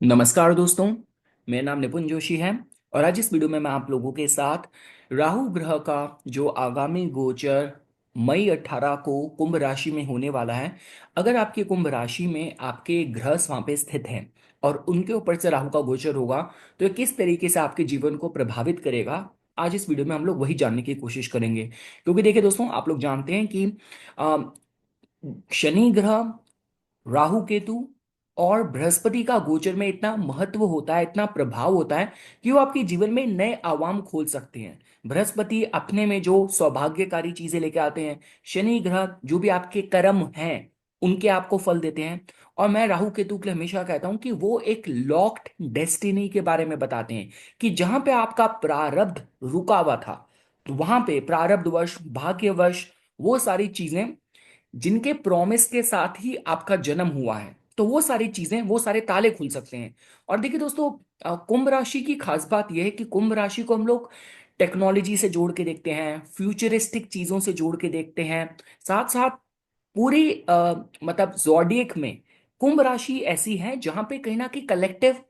नमस्कार दोस्तों। मेरा नाम निपुण जोशी है और आज इस वीडियो में मैं आप लोगों के साथ राहु ग्रह का जो आगामी गोचर मई 18 को कुंभ राशि में होने वाला है। अगर आपके कुंभ राशि में आपके ग्रह वहां पे स्थित हैं और उनके ऊपर से राहु का गोचर होगा तो ये किस तरीके से आपके जीवन को प्रभावित करेगा, आज इस वीडियो में हम लोग वही जानने की कोशिश करेंगे। क्योंकि देखिए दोस्तों, आप लोग जानते हैं कि अ, शनि ग्रह, राहु केतु और बृहस्पति का गोचर में इतना महत्व होता है, इतना प्रभाव होता है कि वो आपके जीवन में नए आयाम खोल सकते हैं। बृहस्पति अपने में जो सौभाग्यकारी चीजें लेके आते हैं, शनि ग्रह जो भी आपके कर्म हैं उनके आपको फल देते हैं। और मैं राहु केतु के लिए हमेशा कहता हूं कि वो एक लॉक्ड डेस्टिनी के बारे में बताते हैं कि जहां पे आपका प्रारब्ध रुका हुआ था, तो वहां पे प्रारब्धवश, भाग्यवश, वो सारी चीजें जिनके प्रॉमिस के साथ ही आपका जन्म हुआ है, तो वो सारी चीजें, वो सारे ताले खुल सकते हैं। और देखिए दोस्तों, कुंभ राशि की खास बात यह है कि कुंभ राशि को हम लोग टेक्नोलॉजी से जोड़ के देखते हैं, फ्यूचरिस्टिक चीजों से जोड़ के देखते हैं। साथ साथ पूरी मतलब जॉडियक में कुंभ राशि ऐसी है जहां पे कहीं ना कहीं कलेक्टिव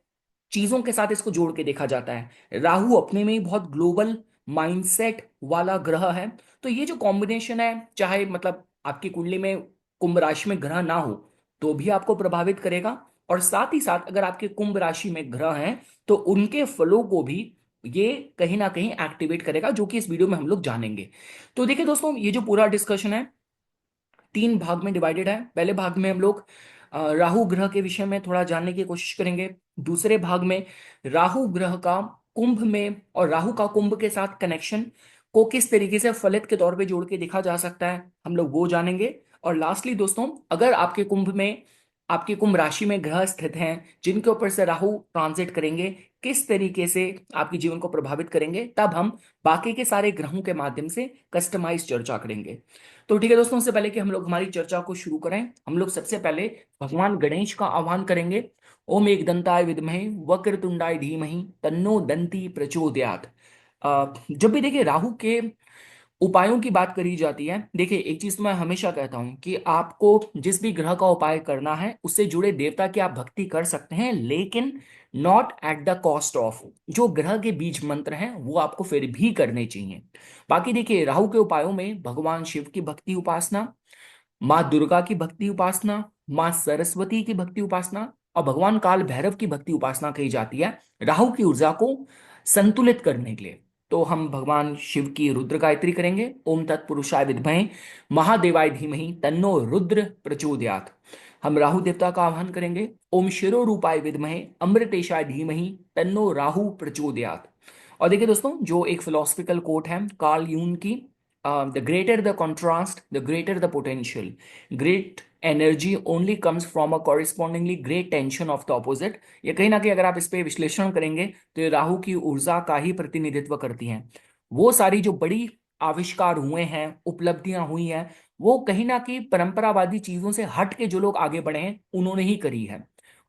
चीजों के साथ इसको जोड़ के देखा जाता है। राहु अपने में ही बहुत ग्लोबल माइंडसेट वाला ग्रह है। तो ये जो कॉम्बिनेशन है, चाहे मतलब आपकी कुंडली में कुंभ राशि में ग्रह ना हो तो भी आपको प्रभावित करेगा, और साथ ही साथ अगर आपके कुंभ राशि में ग्रह हैं तो उनके फलों को भी ये कहीं ना कहीं एक्टिवेट करेगा, जो कि इस वीडियो में हम लोग जानेंगे। तो देखिए दोस्तों, ये जो पूरा डिस्कशन है 3 भाग में डिवाइडेड है। पहले भाग में हम लोग राहु ग्रह के विषय में थोड़ा जानने की कोशिश करेंगे। दूसरे भाग में राहु ग्रह का कुंभ में और राहु का कुंभ के साथ कनेक्शन को किस तरीके से फलित के तौर पे जोड़ के देखा जा सकता है, हम लोग वो जानेंगे। और लास्टली दोस्तों, अगर आपके कुंभ में, आपकी कुंभ राशि में ग्रह स्थित हैं जिनके ऊपर से राहु ट्रांजिट करेंगे, किस तरीके से आपके जीवन को प्रभावित करेंगे, तब हम बाकी के सारे ग्रहों के माध्यम से कस्टमाइज चर्चा करेंगे। तो ठीक है दोस्तों, उससे पहले कि हम लोग हमारी चर्चा को शुरू करें, हम लोग सबसे पहले भगवान गणेश का आह्वान करेंगे। ओम एक दंताय विद्महे वक्रतुंडाय धीमहि तन्नो दंती प्रचोदयात्। जब भी देखिए राहु के उपायों की बात करी जाती है, देखिए एक चीज तो मैं हमेशा कहता हूं कि आपको जिस भी ग्रह का उपाय करना है उससे जुड़े देवता की आप भक्ति कर सकते हैं, लेकिन not at the cost of जो ग्रह के बीज मंत्र हैं वो आपको फिर भी करने चाहिए। बाकी देखिए, राहु के उपायों में भगवान शिव की भक्ति उपासना, माँ दुर्गा की भक्ति उपासना, माँ सरस्वती की भक्ति उपासना और भगवान काल भैरव की भक्ति उपासना कही जाती है राहु की ऊर्जा को संतुलित करने के लिए। तो हम भगवान शिव की रुद्र गायत्री करेंगे। ओम तत्पुरुषाय विद्महे महादेवाय धीमहि तन्नो रुद्र प्रचोदयात्। हम राहु देवता का आह्वान करेंगे। ओम शिरो रूपाय विद्महे अमृतेशाय धीमहि तन्नो राहु प्रचोदयात्। और देखिए दोस्तों, जो एक फिलोसफिकल कोट है कार्ल यून की, the greater the contrast the greater the potential, great energy only comes from a correspondingly great tension of the opposite. ये कहीं ना कहीं अगर आप इस पे विश्लेषण करेंगे तो ये राहु की ऊर्जा का ही प्रतिनिधित्व करती हैं। वो सारी जो बड़ी आविष्कार हुए हैं, उपलब्धियां हुई हैं, वो कहीं ना कहीं परंपरावादी चीजों से हट के जो लोग आगे बढ़े हैं उन्होंने ही करी है।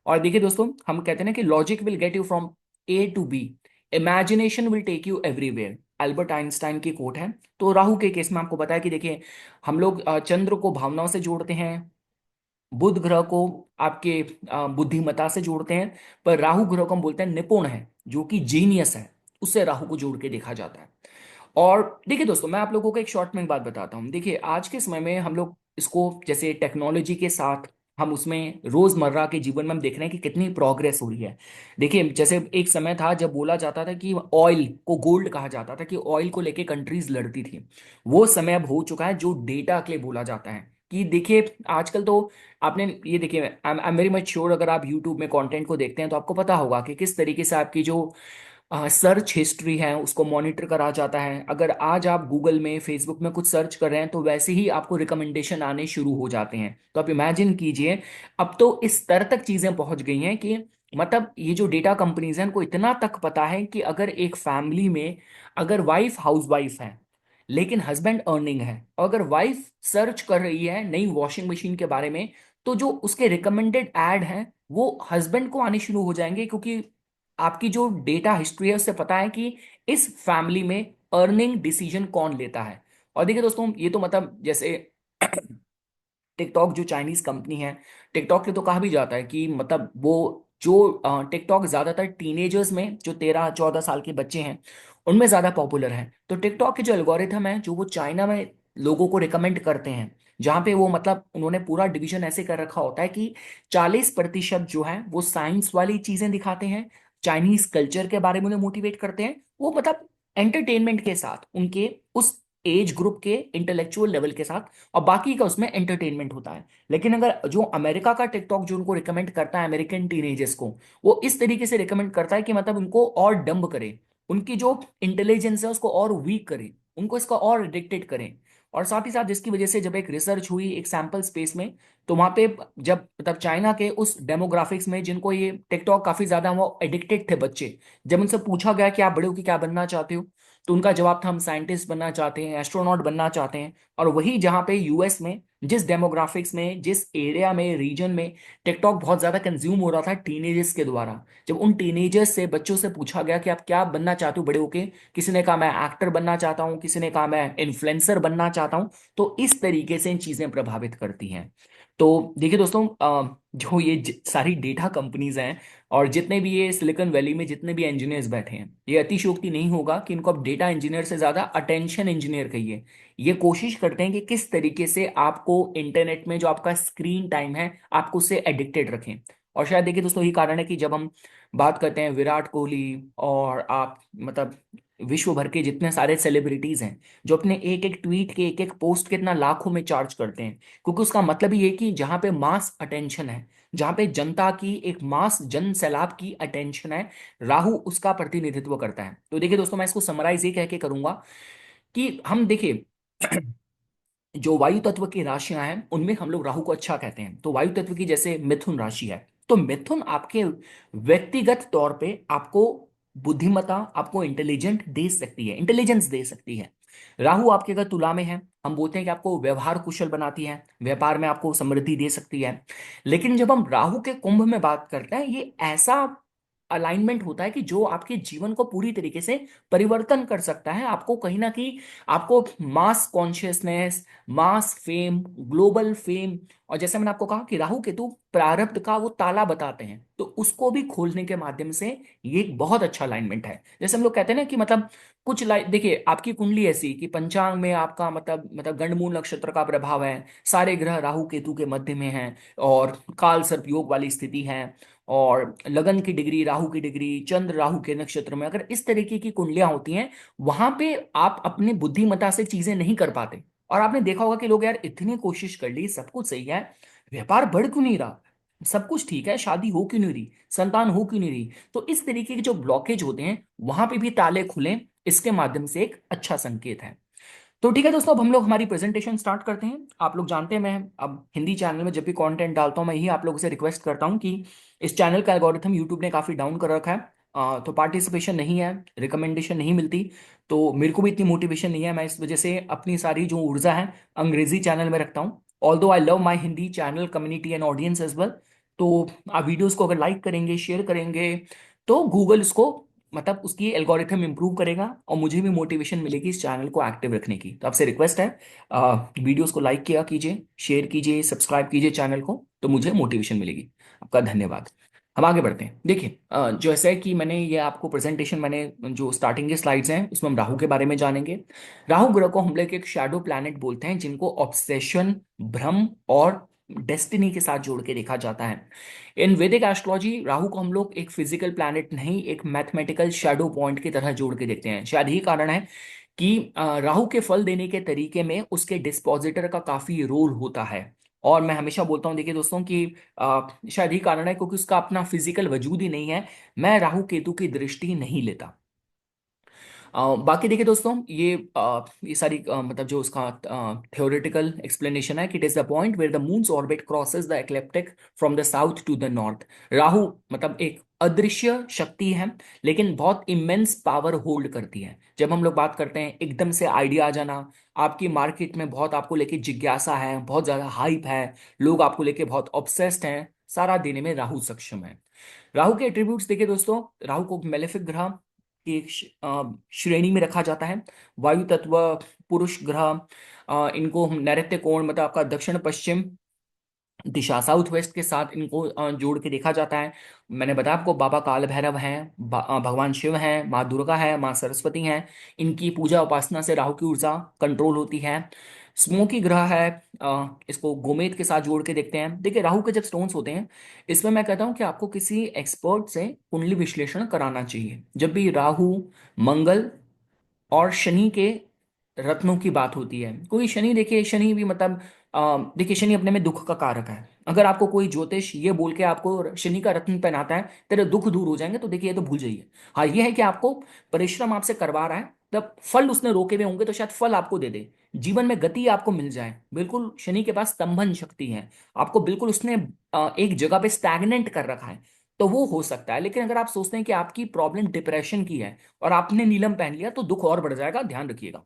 और देखिए दोस्तों, हम कहते हैं ना कि logic will get you from A to B, imagination will take you everywhere, Albert Einstein की कोट है। तो राहु के केस में आपको पता है कि देखिए, हम लोग चंद्र को भावनाओं से जोड़ते हैं, बुध ग्रह को आपके बुद्धिमत्ता से जोड़ते हैं, पर राहु ग्रह को हम बोलते हैं निपुण है, जो कि जीनियस है, उससे राहु को जोड़ के देखा जाता है। और देखिए दोस्तों, मैं आप लोगों को एक शॉर्ट में एक बात बताता हूँ। देखिए आज के समय में हम लोग इसको जैसे टेक्नोलॉजी के साथ हम उसमें रोजमर्रा के जीवन में हम देख रहे हैं कि कितनी प्रोग्रेस हो रही है। देखिए जैसे एक समय था जब बोला जाता था कि ऑयल को गोल्ड कहा जाता था, कि ऑयल को लेके कंट्रीज लड़ती थी, वो समय अब हो चुका है जो डेटा के लिए बोला जाता है। कि देखिए आजकल तो आपने ये देखिए, I am very much sure, अगर आप यूट्यूब में कंटेंट को देखते हैं तो आपको पता होगा कि किस तरीके से आपकी जो सर्च हिस्ट्री है उसको मॉनिटर करा जाता है। अगर आज आप गूगल में, फेसबुक में कुछ सर्च कर रहे हैं तो वैसे ही आपको रिकमेंडेशन आने शुरू हो जाते हैं। तो आप इमेजिन कीजिए, अब तो इस स्तर तक चीजें पहुंच गई हैं कि मतलब ये जो डेटा कंपनीज हैं, इनको इतना तक पता है कि अगर एक फैमिली में अगर वाइफ हाउस वाइफ है लेकिन हस्बैंड अर्निंग है, और अगर वाइफ सर्च कर रही है नई वॉशिंग मशीन के बारे में, तो जो उसके रिकमेंडेड ऐड हैं वो हस्बैंड को आने शुरू हो जाएंगे, क्योंकि आपकी जो डेटा हिस्ट्री है उससे पता है कि इस फैमिली में अर्निंग डिसीजन कौन लेता है। और देखिए दोस्तों, ये तो मतलब जैसे टिकटॉक जो चाइनीज कंपनी है, टिकटॉक के तो कहा भी जाता है कि मतलब वो जो टिकटॉक ज़्यादातर टीनेजर्स में, जो 13-14 साल के बच्चे हैं, उनमें ज़्यादा पॉपुलर है। तो टिकटॉक के जो एल्गोरिथम है, जो वो चाइना में लोगों को रिकमेंड करते हैं, जहाँ पे वो मतलब उन्होंने पूरा डिवीजन ऐसे कर रखा होता है कि 40% जो है वो साइंस वाली चीज़ें दिखाते हैं, चाइनीज कल्चर के बारे में उन्हें मोटिवेट करते हैं, वो मतलब एंटरटेनमेंट के साथ, उनके उस एज ग्रुप के इंटेलेक्चुअल लेवल के साथ, और बाकी का उसमें एंटरटेनमेंट होता है। लेकिन अगर जो अमेरिका का टिकटॉक जो उनको रिकमेंड करता है अमेरिकन टीनेजर्स को, वो इस तरीके से रिकमेंड करता है कि मतलब उनको और डंब करे, उनकी जो इंटेलिजेंस है उसको और वीक करे, उनको इसका और एडिक्टेड करें। और साथ ही साथ जिसकी वजह से जब एक रिसर्च हुई एक सैंपल स्पेस में, तो वहां पे जब मतलब चाइना के उस डेमोग्राफिक्स में जिनको ये टिकटॉक काफी ज्यादा वो एडिक्टेड थे बच्चे, जब उनसे पूछा गया कि आप बड़े होकर क्या बनना चाहते हो, तो उनका जवाब था हम साइंटिस्ट बनना चाहते हैं, एस्ट्रोनॉट बनना चाहते हैं। और वही जहाँ पे यूएस में जिस डेमोग्राफिक्स में, जिस एरिया में, रीजन में टिकटॉक बहुत ज्यादा कंज्यूम हो रहा था टीनेजर्स के द्वारा, जब उन टीनेजर्स से, बच्चों से पूछा गया कि आप क्या बनना चाहते हो बड़े होके, किसी ने कहा मैं एक्टर बनना चाहता हूँ, किसी ने कहा मैं इन्फ्लुएंसर बनना चाहता हूँ, तो इस तरीके से इन चीजें प्रभावित करती हैं। तो देखिए दोस्तों, जो ये सारी डेटा कंपनीज हैं और जितने भी ये सिलिकॉन वैली में जितने भी इंजीनियर्स बैठे हैं, ये अतिशयोक्ति नहीं होगा कि इनको अब डेटा इंजीनियर से ज्यादा अटेंशन इंजीनियर कहिए। ये कोशिश करते हैं कि किस तरीके से आपको इंटरनेट में जो आपका स्क्रीन टाइम है, आपको उससे एडिक्टेड रखें। और शायद देखिए दोस्तों, यही कारण है कि जब हम बात करते हैं विराट कोहली, और आप मतलब विश्व भर के जितने सारे सेलिब्रिटीज हैं, जो अपने एक एक ट्वीट के, एक एक पोस्ट के इतना लाखों में चार्ज करते हैं, क्योंकि उसका मतलब ही ये कि जहां पे मास अटेंशन है, जहां पे जनता की एक मास जन सैलाब की अटेंशन है, राहु उसका प्रतिनिधित्व करता है। तो देखिए दोस्तों, मैं इसको समराइज ये कह के करूंगा कि हम देखिए जो वायु तत्व की राशियां हैं उनमें हम लोग राहु को अच्छा कहते हैं। तो वायु तत्व की जैसे मिथुन राशि है, तो मिथुन आपके व्यक्तिगत तौर पे आपको बुद्धिमत्ता, आपको इंटेलिजेंट दे सकती है, इंटेलिजेंस दे सकती है। राहु आपके अगर तुला में है, हम बोलते हैं कि आपको व्यवहार कुशल बनाती है, व्यापार में आपको समृद्धि दे सकती है। लेकिन जब हम राहु के कुंभ में बात करते हैं, ये ऐसा अलाइनमेंट होता है कि जो आपके जीवन को पूरी तरीके से परिवर्तन कर सकता है, आपको कहीं ना कहीं, आपको मास कॉन्शियसनेस, मास फेम, ग्लोबल फेम, और जैसे मैंने आपको कहा कि राहु केतु प्रारब्ध का वो ताला बताते हैं, तो उसको भी खोलने के माध्यम से ये एक बहुत अच्छा अलाइनमेंट है। जैसे हम लोग कहते हैं ना कि मतलब कुछ लाइन देखिए, आपकी कुंडली ऐसी कि पंचांग में आपका मतलब गंडमूल नक्षत्र का प्रभाव है, सारे ग्रह राहु केतु के मध्य में हैं, और काल सर्प योग वाली स्थिति है, और लगन की डिग्री, राहु की डिग्री, चंद्र राहु के नक्षत्र में, अगर इस तरीके की कुंडलियां होती हैं, वहां पे आप अपनी बुद्धिमत्ता से चीजें नहीं कर पाते। और आपने देखा होगा कि लोग यार इतनी कोशिश कर ली, सब कुछ सही है, व्यापार बढ़ क्यों नहीं रहा, सब कुछ ठीक है, शादी हो क्यों नहीं रही, संतान हो क्यों नहीं रही। तो इस तरीके के जो ब्लॉकेज होते हैं, वहां पे भी ताले खुलें, इसके माध्यम से एक अच्छा संकेत है। तो ठीक है दोस्तों, अब हम लोग हमारी प्रेजेंटेशन स्टार्ट करते हैं। आप लोग जानते हैं मैं अब हिंदी चैनल में जब भी कंटेंट डालता हूं, मैं यही आप लोगों से रिक्वेस्ट करता हूं कि इस चैनल का एल्गोरिथम यूट्यूब ने काफ़ी डाउन कर रखा है। तो पार्टिसिपेशन नहीं है, रिकमेंडेशन नहीं मिलती, तो मेरे को भी इतनी मोटिवेशन नहीं है, मैं इस वजह से अपनी सारी जो ऊर्जा है अंग्रेजी चैनल में रखता हूँ। Although I love my Hindi channel community and audience as well. तो आप वीडियोस को अगर लाइक करेंगे, शेयर करेंगे, तो गूगल उसको मतलब उसकी एल्गोरिथम इंप्रूव करेगा, और मुझे भी मोटिवेशन मिलेगी इस चैनल को एक्टिव रखने की। तो आपसे रिक्वेस्ट है, वीडियोस को लाइक किया कीजिए, शेयर कीजिए, सब्सक्राइब कीजिए चैनल को, तो मुझे मोटिवेशन मिलेगी। आपका धन्यवाद। हम आगे बढ़ते हैं। देखिए, जैसे है कि मैंने ये आपको प्रेजेंटेशन, मैंने जो स्टार्टिंग के स्लाइड्स हैं उसमें हम राहु के बारे में जानेंगे। राहु ग्रह को हम लोग एक शैडो प्लैनेट बोलते हैं, जिनको ऑब्सेशन, भ्रम और डेस्टिनी के साथ जोड़ के देखा जाता है। इन वैदिक एस्ट्रोलॉजी राहु को हम लोग एक फिजिकल प्लैनेट नहीं, एक मैथमेटिकल शैडो पॉइंट की तरह जोड़ के देखते हैं। शायद यही कारण है कि राहु के फल देने के तरीके में उसके डिस्पोजिटर का काफी रोल होता है। और मैं हमेशा बोलता हूं देखिए दोस्तों कि शायद यही कारण है क्योंकि उसका अपना फिजिकल वजूद ही नहीं है, मैं राहु केतु की दृष्टि नहीं लेता। बाकी देखिए दोस्तों, ये सारी मतलब जो उसका थ्योरेटिकल एक्सप्लेनेशन है कि it is the point where the moon's orbit crosses the ecliptic from the south to the north. Rahu मतलब एक अदृश्य शक्ति है, लेकिन बहुत इमेंस पावर होल्ड करती है। जब हम लोग बात करते हैं एकदम से आइडिया आ जाना, आपकी मार्केट में बहुत आपको लेके जिज्ञासा है, बहुत ज्यादा हाइप है, लोग आपको लेके बहुत ऑब्सेस्ड हैं, सारा देने में राहु सक्षम है। राहु के एट्रीब्यूट्स देखिए दोस्तों, राहु को मेलेफिक ग्रह की एक श्रेणी में रखा जाता है। वायु तत्व, पुरुष ग्रह, इनको हम नैऋत्य कोण मतलब आपका दक्षिण पश्चिम दिशा साउथ वेस्ट के साथ इनको जोड़ के देखा जाता है। मैंने बताया आपको, बाबा काल भैरव हैं, भगवान शिव हैं, माँ दुर्गा है, माँ सरस्वती हैं। इनकी पूजा उपासना से राहु की ऊर्जा कंट्रोल होती है। स्मोकी ग्रह है, इसको गोमेद के साथ जोड़ के देखते हैं। देखिए राहु के जब स्टोन्स होते हैं, इसमें मैं कहता हूँ कि आपको किसी एक्सपर्ट से कुंडली विश्लेषण कराना चाहिए। जब भी राहु, मंगल और शनि के रत्नों की बात होती है, कोई शनि, देखिए शनि भी मतलब देखिए शनि अपने में दुख का कारक है। अगर आपको कोई ज्योतिष ये बोल के आपको शनि का रत्न पहनाता है तेरे दुख दूर हो जाएंगे, तो देखिए ये तो भूल जाइए। हाँ ये है कि आपको परिश्रम आपसे करवा रहा है, तब फल उसने रोके हुए होंगे तो शायद फल आपको दे दे, जीवन में गति आपको मिल जाए। बिल्कुल शनि के पास स्तंभन शक्ति है, आपको बिल्कुल उसने एक जगह पे स्टैग्नेंट कर रखा है, तो वो हो सकता है। लेकिन अगर आप सोचते हैं कि आपकी प्रॉब्लम डिप्रेशन की है और आपने नीलम पहन लिया, तो दुख और बढ़ जाएगा, ध्यान रखिएगा।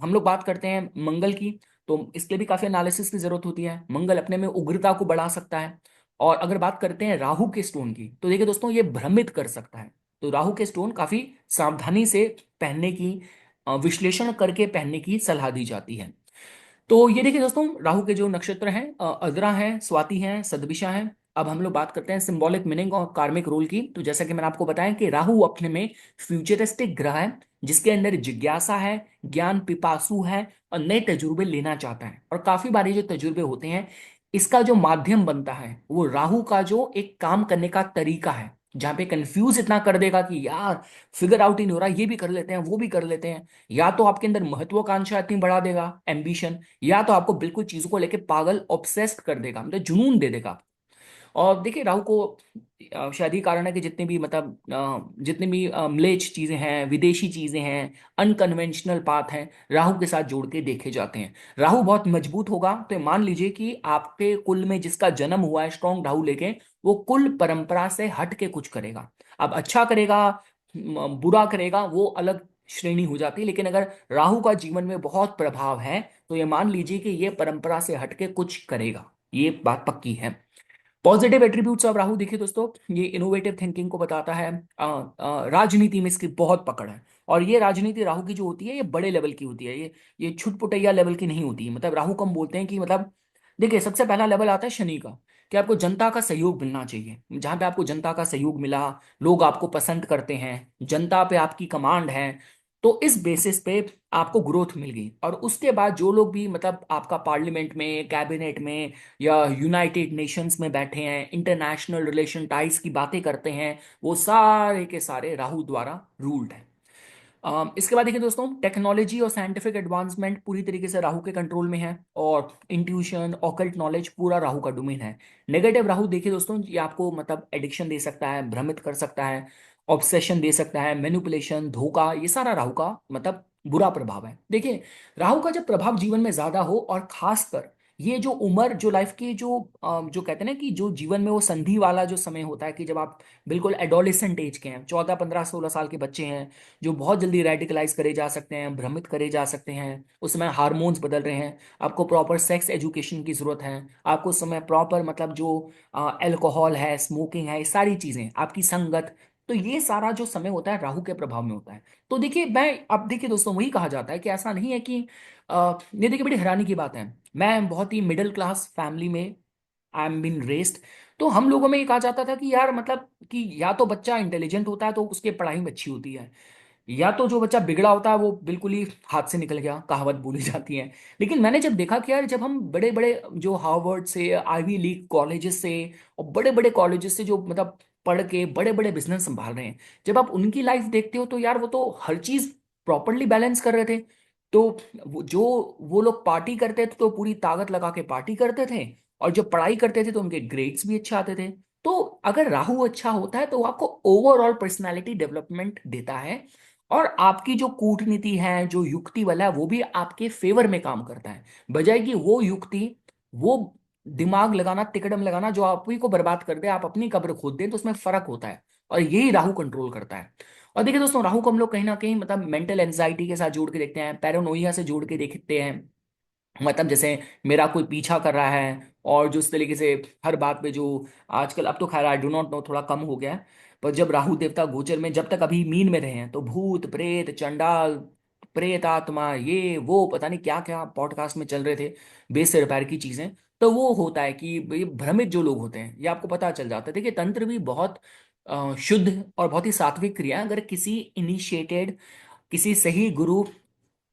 हम लोग बात करते हैं मंगल की, तो इसके लिए भी काफी एनालिसिस की जरूरत होती है। मंगल अपने में उग्रता को बढ़ा सकता है। और अगर बात करते हैं राहु के स्टोन की, तो देखिए दोस्तों ये भ्रमित कर सकता है। तो राहु के स्टोन काफी सावधानी से पहनने की, विश्लेषण करके पहनने की सलाह दी जाती है। तो ये देखिए दोस्तों, राहु के जो नक्षत्र हैं, अद्रा है, स्वाति है, सदभिषा है। अब हम लोग बात करते हैं सिंबॉलिक मीनिंग और कार्मिक रोल की। तो जैसा कि मैंने आपको बताया कि राहु अपने में फ्यूचरिस्टिक ग्रह है, जिसके अंदर जिज्ञासा है, ज्ञान पिपासु है, और नए तजुर्बे लेना चाहता है। और काफी बार ये जो तजुर्बे होते हैं, इसका जो माध्यम बनता है वो राहु का जो एक काम करने का तरीका है, जहां पे कंफ्यूज इतना कर देगा कि यार फिगर आउट ही नहीं हो रहा, ये भी कर लेते हैं, वो भी कर लेते हैं। या तो आपके अंदर महत्वाकांक्षा इतनी बढ़ा देगा, एम्बिशन, या तो आपको बिल्कुल चीजों को लेके पागल ऑब्सेस्ड कर देगा, मतलब जुनून दे देगा। और देखिए राहु को शायद ही कारण है कि जितने भी मतलब जितनी भी म्लेच्छ चीजें हैं, विदेशी चीजें हैं, अनकन्वेंशनल पाथ हैं, राहु के साथ जोड़ के देखे जाते हैं। राहु बहुत मजबूत होगा तो मान लीजिए कि आपके कुल में जिसका जन्म हुआ है स्ट्रॉन्ग राहु लेके, वो कुल परंपरा से हट के कुछ करेगा। अब अच्छा करेगा, बुरा करेगा, वो अलग श्रेणी हो जाती है। लेकिन अगर राहु का जीवन में बहुत प्रभाव है, तो ये मान लीजिए कि ये परंपरा से हटके कुछ करेगा, ये बात पक्की है। पॉजिटिव एट्रीब्यूट्स ऑफ राहु देखिए दोस्तों, ये इनोवेटिव थिंकिंग को बताता है। राजनीति में इसकी बहुत पकड़ है। और ये राजनीति राहु की जो होती है, ये बड़े लेवल की होती है, ये छुटपुटैया लेवल की नहीं होती है। मतलब राहु को हम बोलते हैं कि मतलब, देखिए सबसे पहला लेवल आता है शनि का, कि आपको जनता का सहयोग मिलना चाहिए। जहां पे आपको जनता का सहयोग मिला, लोग आपको पसंद करते हैं, जनता पे आपकी कमांड है, तो इस बेसिस पे आपको ग्रोथ मिल गई। और उसके बाद जो लोग भी मतलब आपका पार्लियामेंट में, कैबिनेट में, या यूनाइटेड नेशंस में बैठे हैं, इंटरनेशनल रिलेशन टाइज की बातें करते हैं, वो सारे के सारे राहु द्वारा रूल्ड है। इसके बाद देखिए दोस्तों, टेक्नोलॉजी और साइंटिफिक एडवांसमेंट पूरी तरीके से राहु के कंट्रोल में है। और इंट्यूशन, ऑकल्ट नॉलेज पूरा राहु का डोमेन है। नेगेटिव राहु देखिए दोस्तों, ये आपको मतलब एडिक्शन दे सकता है, भ्रमित कर सकता है, ऑब्सेशन दे सकता है, मैनिपुलेशन, धोखा, ये सारा राहु का मतलब बुरा प्रभाव है। देखिए राहु का जब प्रभाव जीवन में ज्यादा हो, और खासकर ये जो उम्र, जो लाइफ की जो कहते हैं ना कि जो जीवन में वो संधि वाला जो समय होता है, कि जब आप बिल्कुल एडोलिसेंट एज के हैं, 14 15 16 साल के बच्चे हैं, जो बहुत जल्दी रेडिकलाइज करे जा सकते हैं, भ्रमित करे जा सकते हैं। उस समय हार्मोन्स बदल रहे हैं, आपको प्रॉपर सेक्स एजुकेशन की जरूरत है। आपको उस समय प्रॉपर मतलब जो अल्कोहल है, स्मोकिंग है, ये सारी चीजें, आपकी संगत, तो ये सारा जो समय होता है राहु के प्रभाव में होता है। तो देखिए मैं, अब देखिए दोस्तों, वही कहा जाता है कि ऐसा नहीं है कि ये देखिए बड़ी हैरानी की बात है, मैं बहुत ही मिडिल क्लास फैमिली में आई एम बीन रेस्ड। तो हम लोगों में ये कहा जाता था कि यार मतलब कि या तो बच्चा इंटेलिजेंट होता है तो उसके पढ़ाई में अच्छी होती है, या तो जो बच्चा बिगड़ा होता है वो बिल्कुल ही हाथ से निकल गया, कहावत बोली जाती है। लेकिन मैंने जब देखा कि यार जब हम बड़े बड़े जो हार्वर्ड से, आईवी लीग कॉलेजेस से, और बड़े बड़े कॉलेजेस से जो मतलब पढ़ के बड़े बड़े बिजनेस संभाल रहे हैं, जब आप उनकी लाइफ देखते हो, तो यार वो तो हर चीज प्रॉपरली बैलेंस कर रहे थे। तो जो वो लोग पार्टी करते थे तो पूरी ताकत लगा के पार्टी करते थे, और जब पढ़ाई करते थे तो उनके ग्रेड्स भी अच्छे आते थे। तो अगर राहु अच्छा होता है तो वो आपको ओवरऑल पर्सनालिटी डेवलपमेंट देता है। और आपकी जो कूटनीति है, जो युक्ति वाला है, वो भी आपके फेवर में काम करता है, बजाय कि वो युक्ति, वो दिमाग लगाना, तिकड़म लगाना जो आप ही को बर्बाद कर दे, आप अपनी कब्र खोद दें, तो उसमें फर्क होता है। और यही राहु कंट्रोल करता है। और देखिए दोस्तों, राहु को हम लोग कहीं ना कहीं मतलब मेंटल एंजाइटी के साथ जोड़ के देखते हैं, पैरानोइया से जोड़ के देखते हैं। मतलब जैसे मेरा कोई पीछा कर रहा है, और जो इस तरीके से हर बात पे जो आजकल, अब तो खैर आई डू नॉट नो, थोड़ा कम हो गया है। पर जब राहु देवता गोचर में जब तक अभी मीन में रहे हैं, तो भूत प्रेत चंडाल, प्रेत आत्मा, ये वो पता नहीं क्या क्या पॉडकास्ट में चल रहे थे, बेसिर पैर की चीजें। तो वो होता है कि ये भ्रमित जो लोग होते हैं, ये आपको पता चल जाता है। देखिए तंत्र भी बहुत शुद्ध और बहुत ही सात्विक क्रिया है। अगर किसी इनिशिएटेड, किसी सही गुरु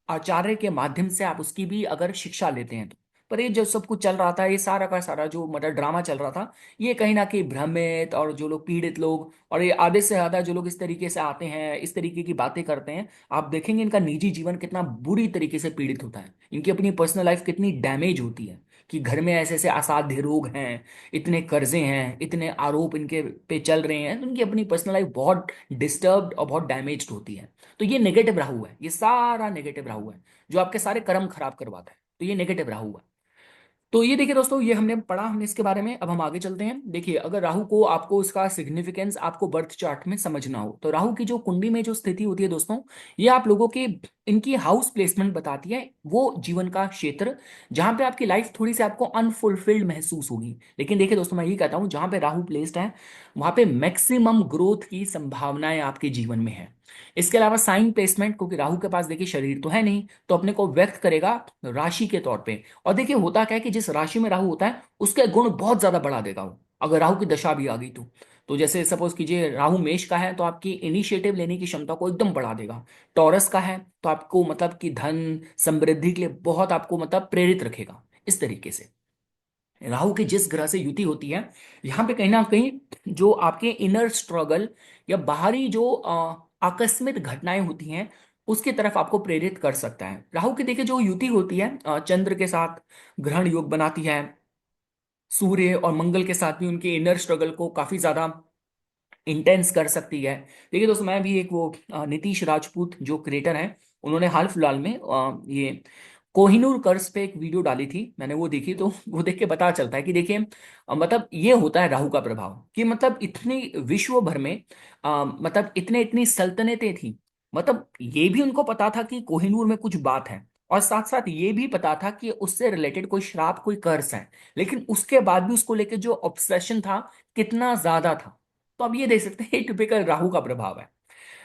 आचार्य के माध्यम से आप उसकी भी अगर शिक्षा लेते हैं तो। पर ये जो सब कुछ चल रहा था, ये सारा का सारा जो मतलब ड्रामा चल रहा था, ये कहीं ना कहीं भ्रमित, और जो लोग पीड़ित लोग, और ये आधे से ज्यादा जो लोग इस तरीके से आते हैं, इस तरीके की बातें करते हैं, आप देखेंगे इनका निजी जीवन कितना बुरी तरीके से पीड़ित होता है, इनकी अपनी पर्सनल लाइफ कितनी डैमेज होती है, कि घर में ऐसे ऐसे असाध्य रोग हैं, इतने कर्जे हैं, इतने आरोप इनके पे चल रहे हैं, तो इनकी अपनी पर्सनल लाइफ बहुत डिस्टर्ब्ड और बहुत डैमेज्ड होती है। तो ये नेगेटिव राहु है, ये सारा नेगेटिव राहु है जो आपके सारे कर्म खराब करवाता है। तो ये नेगेटिव राहु है। तो ये देखिए दोस्तों, ये हमने पढ़ा, हमने इसके बारे में। अब हम आगे चलते हैं। देखिए अगर राहु को, आपको इसका सिग्निफिकेंस आपको बर्थ चार्ट में समझना हो, तो राहु की जो कुंडली में जो स्थिति होती है दोस्तों, ये आप लोगों के, इनकी हाउस प्लेसमेंट बताती है वो जीवन का क्षेत्र जहां पे आपकी लाइफ थोड़ी सी आपको अनफुलफिल्ड महसूस होगी। लेकिन देखिए दोस्तों, मैं ये कहता हूं जहां पे राहु प्लेस्ड है वहां पे मैक्सिमम ग्रोथ की संभावनाएं आपके जीवन में है। इसके अलावा साइन प्लेसमेंट, क्योंकि राहु के पास देखिए शरीर तो है नहीं, तो अपने को व्यक्त करेगा राशि के तौर पे। और देखिए होता क्या है कि जिस राशि में राहु होता है उसके गुण बहुत ज्यादा बढ़ा देगा वो, अगर राहु की दशा भी आ गई तो जैसे सपोज कीजिए राहु मेष का है तो आपकी इनिशिएटिव लेने की क्षमता को एकदम बढ़ा देगा। टॉरस का है तो आपको मतलब कि धन समृद्धि के लिए बहुत आपको मतलब प्रेरित रखेगा। इस तरीके से राहु की जिस ग्रह से युति होती है, यहाँ पे कहीं ना कहीं जो आपके इनर स्ट्रगल या बाहरी जो आकस्मिक घटनाएं होती हैं उसकी तरफ आपको प्रेरित कर सकता है। राहु की देखिए जो युति होती है चंद्र के साथ ग्रहण योग बनाती है, सूर्य और मंगल के साथ भी उनके इनर स्ट्रगल को काफी ज्यादा इंटेंस कर सकती है। देखिए दोस्तों, मैं भी एक वो नीतीश राजपूत जो क्रिएटर हैं, उन्होंने हाल फिलहाल में ये कोहिनूर कर्स पे एक वीडियो डाली थी, मैंने वो देखी, तो वो देख के पता चलता है कि देखिए मतलब ये होता है राहु का प्रभाव, कि मतलब इतनी विश्व भर में मतलब इतने इतनी सल्तनतें थी, मतलब ये भी उनको पता था कि कोहिनूर में कुछ बात है, और साथ साथ ये भी पता था कि उससे रिलेटेड कोई श्राप कोई कर्स है, लेकिन उसके बाद भी उसको लेके जो ऑब्सेशन था कितना ज्यादा था। तो अब ये देख सकते हैं टिपिकल राहु का प्रभाव है।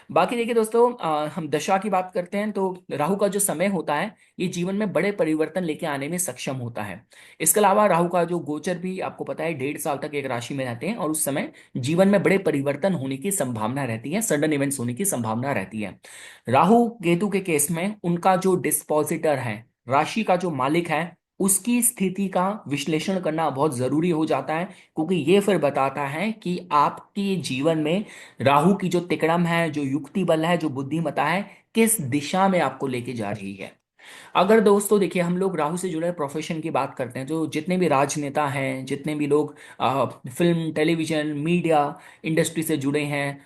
बाकी देखिए दोस्तों, हम दशा की बात करते हैं तो राहु का जो समय होता है ये जीवन में बड़े परिवर्तन लेके आने में सक्षम होता है। इसके अलावा राहु का जो गोचर भी आपको पता है 1.5 साल तक एक राशि में रहते हैं, और उस समय जीवन में बड़े परिवर्तन होने की संभावना रहती है, सडन इवेंट्स होने की संभावना रहती है। राहु केतु के केस में उनका जो डिस्पोजिटर है, राशि का जो मालिक है, उसकी स्थिति का विश्लेषण करना बहुत जरूरी हो जाता है, क्योंकि ये फिर बताता है कि आपके जीवन में राहु की जो तिकड़म है, जो युक्ति बल है, जो बुद्धिमत्ता है, किस दिशा में आपको लेके जा रही है। अगर दोस्तों देखिए हम लोग राहु से जुड़े प्रोफेशन की बात करते हैं, जो जितने भी राजनेता हैं, जितने भी लोग फिल्म टेलीविजन मीडिया इंडस्ट्री से जुड़े हैं,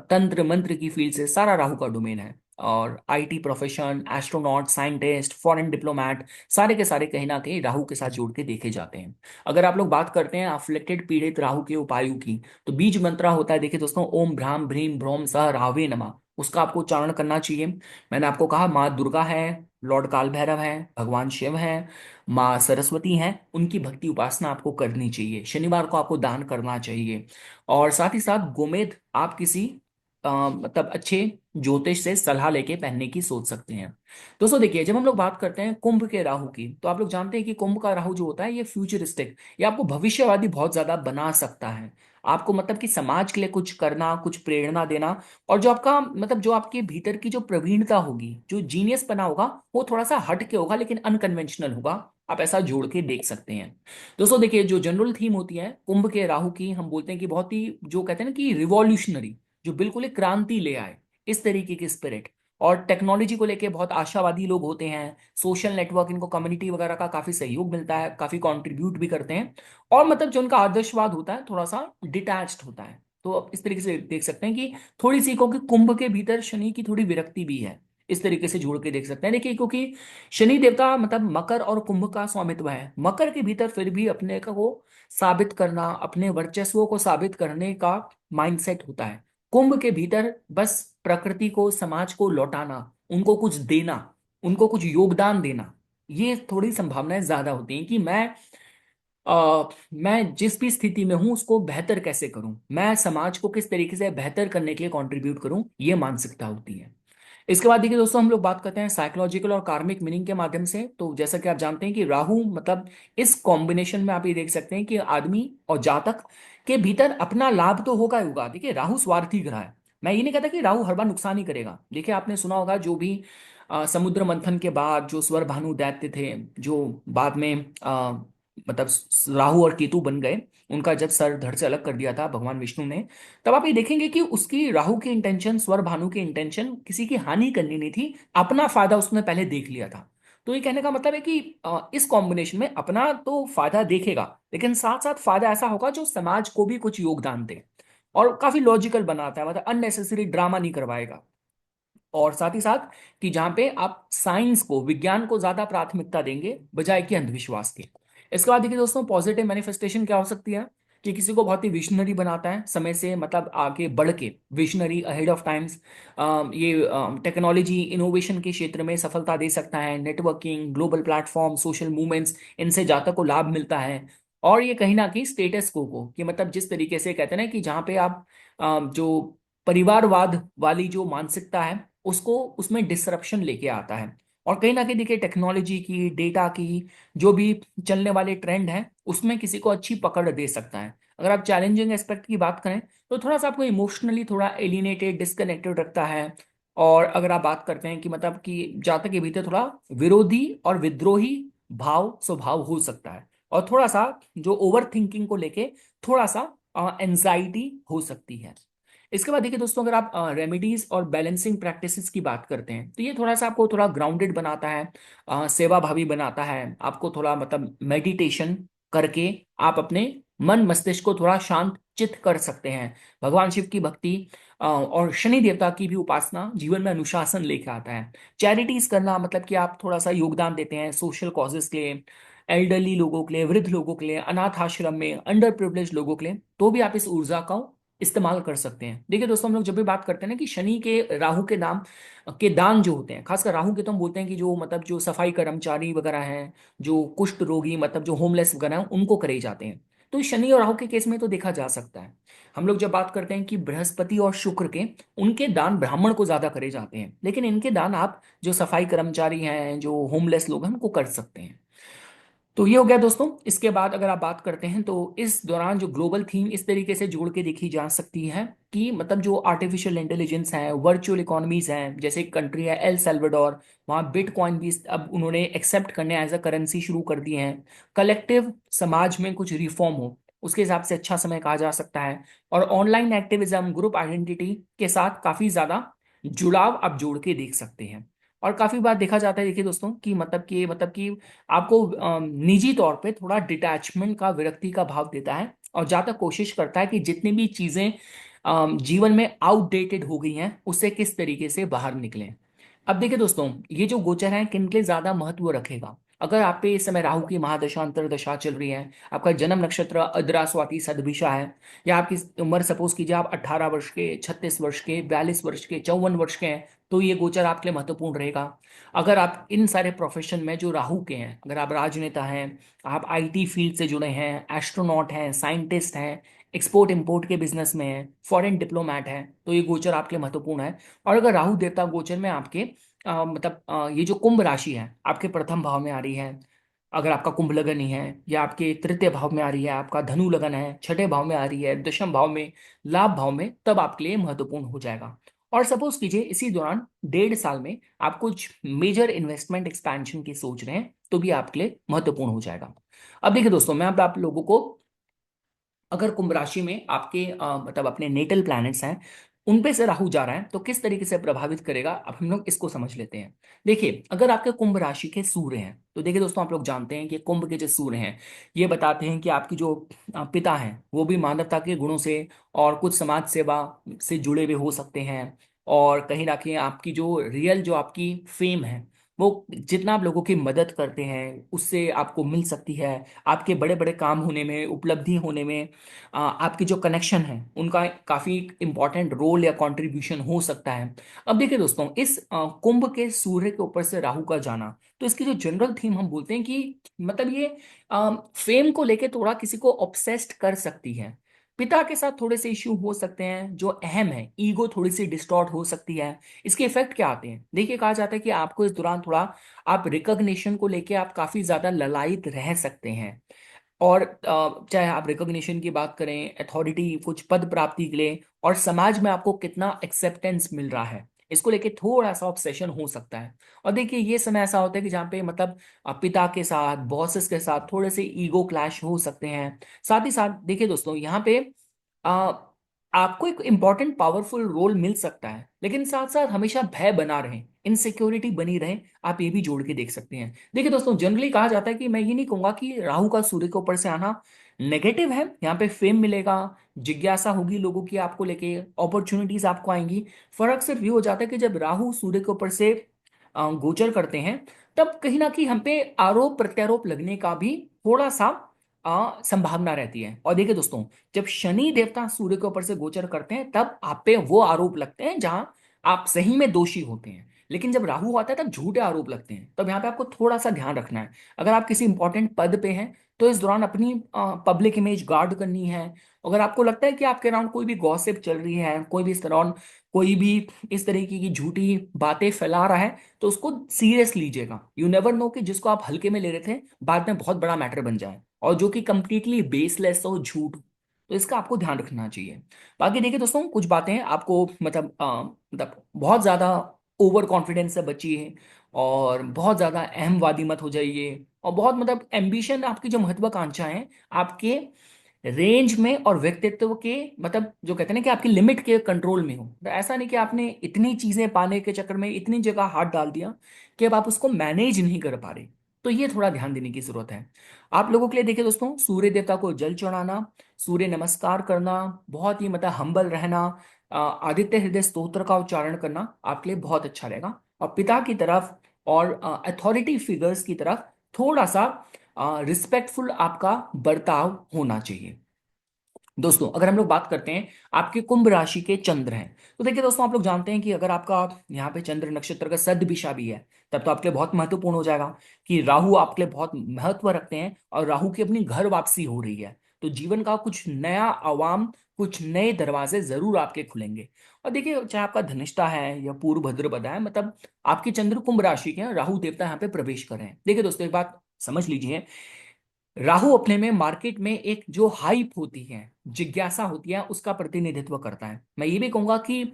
तंत्र मंत्र की फील्ड से, सारा राहु का डोमेन है। और IT profession, astronaut, scientist, foreign diplomat, सारे के सारे कहीं ना कहीं राहु के साथ जोड़ के देखे जाते हैं। अगर आप लोग बात करते हैं अफ्लिक्टेड पीड़ित राहु के उपायों की, तो बीज मंत्र होता है देखिए दोस्तों, ओम भ्राम भ्रीम भ्रोम सह राहवे नमः, उसका आपको उच्चारण करना चाहिए। मैंने आपको कहा माँ दुर्गा है, लॉर्ड काल भैरव है, भगवान शिव है, माँ सरस्वती हैं, उनकी भक्ति उपासना आपको करनी चाहिए। शनिवार को आपको दान करना चाहिए। और साथ ही साथ गोमेद आप किसी मतलब अच्छे ज्योतिष से सलाह लेके पहनने की सोच सकते हैं। दोस्तों देखिए जब हम लोग बात करते हैं कुंभ के राहु की, तो आप लोग जानते हैं कि कुंभ का राहु जो होता है ये फ्यूचरिस्टिक, ये आपको भविष्यवादी बहुत ज्यादा बना सकता है। आपको मतलब कि समाज के लिए कुछ करना, कुछ प्रेरणा देना, और जो आपका मतलब जो आपके भीतर की जो प्रवीणता होगी, जो जीनियस बना होगा, वो थोड़ा सा हट के होगा, लेकिन अनकन्वेंशनल होगा। आप ऐसा जोड़ के देख सकते हैं। दोस्तों देखिए जो जनरल थीम होती है कुंभ के राहु की, हम बोलते हैं कि बहुत ही जो कहते हैं ना कि रिवॉल्यूशनरी, जो बिल्कुल एक क्रांति ले आए, इस तरीके की स्पिरिट। और टेक्नोलॉजी को लेके बहुत आशावादी लोग होते हैं, सोशल नेटवर्क, इनको कम्युनिटी वगैरह का काफी सहयोग मिलता है, काफी कंट्रीब्यूट भी करते हैं। और मतलब जो उनका आदर्शवाद होता है थोड़ा सा डिटैच्ड होता है। तो आप इस तरीके से देख सकते हैं कि थोड़ी सी को कि कुंभ के भीतर शनि की थोड़ी विरक्ति भी है, इस तरीके से जोड़ के देख सकते हैं। देखिए क्योंकि शनि देवता मतलब मकर और कुंभ का स्वामित्व है, मकर के भीतर फिर भी अपने को साबित करना, अपने वर्चस्व को साबित करने का माइंडसेट होता है। कुंभ के भीतर बस प्रकृति को, समाज को लौटाना, उनको कुछ देना, उनको कुछ योगदान देना, ये थोड़ी संभावनाएं ज्यादा होती हैं कि मैं जिस भी स्थिति में हूं उसको बेहतर कैसे करूं, मैं समाज को किस तरीके से बेहतर करने के लिए कंट्रीब्यूट करूं, ये मानसिकता होती है। इसके बाद देखिए दोस्तों, हम लोग बात करते हैं साइकोलॉजिकल और कार्मिक मीनिंग के माध्यम से। तो जैसा कि आप जानते हैं कि राहु मतलब इस कॉम्बिनेशन में आप ये देख सकते हैं कि आदमी और जातक के भीतर अपना लाभ तो होगा ही होगा। देखिए राहु स्वार्थी ग्रह है। मैं ये नहीं कहता कि राहु हर बार नुकसान ही करेगा। देखिए आपने सुना होगा जो भी समुद्र मंथन के बाद जो स्वर भानु दैत्य थे, जो बाद में मतलब राहु और केतु बन गए, उनका जब सर धड़ से अलग कर दिया था भगवान विष्णु ने, तब आप ये देखेंगे कि उसकी राहु की इंटेंशन, स्वर भानु की इंटेंशन किसी की हानि करनी नहीं थी, अपना फायदा उसने पहले देख लिया था। तो ये कहने का मतलब है कि इस कॉम्बिनेशन में अपना तो फायदा देखेगा, लेकिन साथ साथ फायदा ऐसा होगा जो समाज को भी कुछ योगदान दे, और काफी लॉजिकल बनाता है, मतलब अननेसेसरी ड्रामा नहीं करवाएगा। और साथ ही साथ कि जहां पे आप साइंस को, विज्ञान को ज्यादा प्राथमिकता देंगे बजाय कि अंधविश्वास के। इसके बाद देखिए दोस्तों, पॉजिटिव मैनिफेस्टेशन क्या हो सकती है कि किसी को बहुत ही विशनरी बनाता है, समय से मतलब आगे बढ़ के, विशनरी, अहेड ऑफ टाइम्स। ये टेक्नोलॉजी इनोवेशन के क्षेत्र में सफलता दे सकता है, networking, global platform, social movements, इनसे जातक को लाभ मिलता है। और ये कहीं ना कहीं स्टेटस को कि मतलब जिस तरीके से कहते हैं ना कि जहाँ पे आप जो परिवारवाद वाली जो मानसिकता है उसको, उसमें डिसरप्शन लेके आता है। और कहीं ना कहीं देखिए टेक्नोलॉजी की, डेटा की, जो भी चलने वाले ट्रेंड है उसमें किसी को अच्छी पकड़ दे सकता है। अगर आप चैलेंजिंग एस्पेक्ट की बात करें तो थोड़ा सा आपको इमोशनली थोड़ा एलिनेटेड, डिस्कनेक्टेड रखता है। और अगर आप बात करते हैं कि मतलब कि जातक के भीतर थोड़ा विरोधी और विद्रोही भाव, स्वभाव हो सकता है, और थोड़ा सा जो ओवर थिंकिंग को लेके थोड़ा सा एंजाइटी हो सकती है। इसके बाद देखिए दोस्तों, अगर आप रेमेडीज और बैलेंसिंग प्रैक्टिसेस की बात करते हैं तो ये थोड़ा सा आपको थोड़ा ग्राउंडेड बनाता है, सेवा भावी बनाता है आपको, थोड़ा मतलब मेडिटेशन करके आप अपने मन मस्तिष्क को थोड़ा शांत चित्त कर सकते हैं। भगवान शिव की भक्ति और शनि देवता की भी उपासना जीवन में अनुशासन लेके आता है। चैरिटीज करना मतलब कि आप थोड़ा सा योगदान देते हैं सोशल कॉजेस के लिए, एल्डरली लोगों के लिए, वृद्ध लोगों के लिए, अनाथ आश्रम में अंडर प्रिविलेज लोगों के लिए, तो भी आप इस ऊर्जा का इस्तेमाल कर सकते हैं। देखिए दोस्तों, हम लोग जब भी बात करते हैं ना कि शनि के, राहु के नाम के दान जो होते हैं, खासकर राहु के, तो हम बोलते हैं कि जो मतलब जो सफाई कर्मचारी वगैरह हैं, जो कुष्ठ रोगी मतलब जो होमलेस वगैरह हैं, उनको करे जाते हैं। तो शनि और राहु के केस में तो देखा जा सकता है। हम लोग जब बात करते हैं कि बृहस्पति और शुक्र के, उनके दान ब्राह्मण को ज्यादा करे जाते हैं, लेकिन इनके दान आप जो सफाई कर्मचारी हैं, जो होमलेस लोग हैं, उनको कर सकते हैं। तो ये हो गया दोस्तों। इसके बाद अगर आप बात करते हैं तो इस दौरान जो ग्लोबल थीम इस तरीके से जोड़ के देखी जा सकती है कि मतलब जो आर्टिफिशियल इंटेलिजेंस है, वर्चुअल इकोनॉमीज हैं, जैसे एक कंट्री है एल सेल्वाडोर, वहाँ बिटकॉइन भी अब उन्होंने एक्सेप्ट करने एज अ करेंसी शुरू कर दिए हैं। कलेक्टिव समाज में कुछ रिफॉर्म हो, उसके हिसाब से अच्छा समय कहा जा सकता है। और ऑनलाइन एक्टिविज्म, ग्रुप आइडेंटिटी के साथ काफी ज्यादा जुड़ाव आप जोड़ के देख सकते हैं। और काफी बार देखा जाता है देखिए दोस्तों कि मतलब कि आपको निजी तौर पे थोड़ा डिटैचमेंट का, विरक्ति का भाव देता है, और ज्यादा कोशिश करता है कि जितनी भी चीजें जीवन में आउटडेटेड हो गई हैं उससे किस तरीके से बाहर निकलें। अब देखिए दोस्तों, ये जो गोचर है किन के लिए ज्यादा महत्व रखेगा। अगर आप पे इस समय राहु की महादशा अंतरदशा चल रही है, आपका जन्म नक्षत्र अद्रा स्वाति सदभिषा है, या आपकी उम्र सपोज कीजिए आप 18 वर्ष के, 36 वर्ष के, 42 वर्ष के, 54 वर्ष के हैं, तो ये गोचर आपके लिए महत्वपूर्ण रहेगा। अगर आप इन सारे प्रोफेशन में जो राहु के हैं, अगर आप राजनेता हैं, आप आईटी फील्ड से जुड़े हैं, एस्ट्रोनॉट हैं, साइंटिस्ट हैं, एक्सपोर्ट इंपोर्ट के बिजनेस में हैं, फॉरेन डिप्लोमैट हैं, तो ये गोचर आपके लिए महत्वपूर्ण है। और अगर राहु देवता गोचर में आपके ये जो कुंभ राशि है आपके प्रथम भाव में आ रही है, अगर आपका कुंभ लगन ही है, या आपके तृतीय भाव में आ रही है, आपका धनु लगन है, छठे भाव में आ रही है, दशम भाव में, लाभ भाव में, तब आपके लिए महत्वपूर्ण हो जाएगा। और सपोज कीजिए इसी दौरान 1.5 साल में आप कुछ मेजर इन्वेस्टमेंट एक्सपेंशन की सोच रहे हैं, तो भी आपके लिए महत्वपूर्ण हो जाएगा। अब देखिए दोस्तों, मैं अब आप लोगों को, अगर कुंभ राशि में आपके मतलब अपने नेटल प्लैनेट्स हैं, उन पे से राहु जा रहा है तो किस तरीके से प्रभावित करेगा, अब हम लोग इसको समझ लेते हैं। देखिए अगर आपके कुंभ राशि के सूर्य हैं, तो देखिए दोस्तों, आप लोग जानते हैं कि कुंभ के जो सूर्य हैं, ये बताते हैं कि आपकी जो पिता हैं वो भी मानवता के गुणों से और कुछ समाज सेवा से जुड़े हुए हो सकते हैं। और कहीं ना कहीं आपकी जो रियल, जो आपकी फेम है, वो जितना आप लोगों की मदद करते हैं उससे आपको मिल सकती है। आपके बड़े बड़े काम होने में, उपलब्धि होने में आपके जो कनेक्शन है उनका काफी इंपॉर्टेंट रोल या कंट्रीब्यूशन हो सकता है। अब देखिए दोस्तों, इस कुंभ के सूर्य के ऊपर से राहु का जाना, तो इसकी जो जनरल थीम हम बोलते हैं कि मतलब ये फेम को लेके थोड़ा किसी को ऑब्सेस्ड कर सकती है। पिता के साथ थोड़े से इश्यू हो सकते हैं जो अहम है, ईगो थोड़ी सी डिस्टॉर्ट हो सकती है। इसके इफेक्ट क्या आते हैं, देखिए कहा जाता है कि आपको इस दौरान थोड़ा आप रिकॉग्निशन को लेके आप काफी ज्यादा ललायित रह सकते हैं। और चाहे आप रिकॉग्निशन की बात करें, अथॉरिटी, कुछ पद प्राप्ति के लिए, और समाज में आपको कितना एक्सेप्टेंस मिल रहा है, इसको लेके थोड़ा सा ऑब्सेशन हो सकता है। और देखिए ये समय ऐसा होता है कि जहाँ पे मतलब पिता के साथ, बॉसेस के साथ थोड़े से ईगो क्लैश हो सकते हैं। साथ ही साथ देखिए दोस्तों, यहाँ पे आ, आपको एक इंपॉर्टेंट पावरफुल रोल मिल सकता है, लेकिन साथ साथ हमेशा भय बना रहे, इनसिक्योरिटी बनी रहे, आप ये भी जोड़ के देख सकते हैं। देखिए दोस्तों, जनरली कहा जाता है कि मैं ये नहीं कहूंगा कि राहु का सूर्य के ऊपर से आना नेगेटिव है। यहाँ पे फेम मिलेगा, जिज्ञासा होगी लोगों की आपको लेके, अपॉर्चुनिटीज आपको आएंगी। फर्क सिर्फ ये हो जाता है कि जब राहु सूर्य के ऊपर से गोचर करते हैं, तब कहीं ना कहीं हम पे आरोप प्रत्यारोप लगने का भी थोड़ा सा संभावना रहती है। और देखिए दोस्तों, जब शनि देवता सूर्य के ऊपर से गोचर करते हैं, तब आप पे वो आरोप लगते हैं जहां आप सही में दोषी होते हैं। लेकिन जब राहु आता है तब झूठे आरोप लगते हैं। तब यहाँ पे आपको थोड़ा सा ध्यान रखना है। अगर आप किसी इंपॉर्टेंट पद पे हैं, तो इस दौरान अपनी पब्लिक इमेज गार्ड करनी है। अगर आपको लगता है कि आपके अराउंड कोई भी गॉसिप चल रही है, कोई भी इस दौरान कोई भी इस तरीके की झूठी बातें फैला रहा है, तो उसको सीरियस लीजिएगा। यू नेवर नो कि जिसको आप हल्के में ले रहे थे, बाद में बहुत बड़ा मैटर बन जाए, और जो कि कंप्लीटली बेसलेस हो, झूठ। तो इसका आपको ध्यान रखना चाहिए। बाकी देखिए दोस्तों, कुछ बातें आपको मतलब मतलब बहुत ज्यादा ओवर कॉन्फिडेंस से बचिए, और बहुत ज्यादा अहमवादी मत हो जाइए, और बहुत मतलब एम्बिशन, आपकी जो महत्वाकांक्षा है, आपके रेंज में और व्यक्तित्व के मतलब जो कहते हैं ना कि आपकी लिमिट के कंट्रोल में हो। तो ऐसा नहीं कि आपने इतनी चीजें पाने के चक्कर में इतनी जगह हाथ डाल दिया कि अब आप उसको मैनेज नहीं कर पा रहे। तो ये थोड़ा ध्यान देने की जरूरत है आप लोगों के लिए। देखिए दोस्तों, सूर्य देवता को जल चढ़ाना, सूर्य नमस्कार करना, बहुत ही मतलब हम्बल रहना, आदित्य हृदय स्तोत्र का उच्चारण करना आपके लिए बहुत अच्छा रहेगा। और पिता की तरफ और अथॉरिटी फिगर्स की तरफ थोड़ा सा रिस्पेक्टफुल आपका बर्ताव होना चाहिए। दोस्तों, अगर हम लोग बात करते हैं आपके कुंभ राशि के चंद्र हैं, तो देखिए दोस्तों, आप लोग जानते हैं कि अगर आपका यहाँ पे चंद्र नक्षत्र का सदभिषा भी है, तब तो आपके लिए बहुत महत्वपूर्ण हो जाएगा कि राहु आपके लिए बहुत महत्व रखते हैं, और राहु की अपनी घर वापसी हो रही है। तो जीवन का कुछ नया आवाम, कुछ नए दरवाजे जरूर आपके खुलेंगे। और देखिए, चाहे आपका धनिष्ठा है या पूर्व भद्रपद है, मतलब आपके चंद्र कुंभ राशि के हैं, राहु देवता यहाँ पे प्रवेश कर रहे हैं। देखिए दोस्तों, एक बात समझ लीजिए, राहु अपने में मार्केट में एक जो हाइप होती है, जिज्ञासा होती है, उसका प्रतिनिधित्व करता है। मैं ये भी कहूंगा कि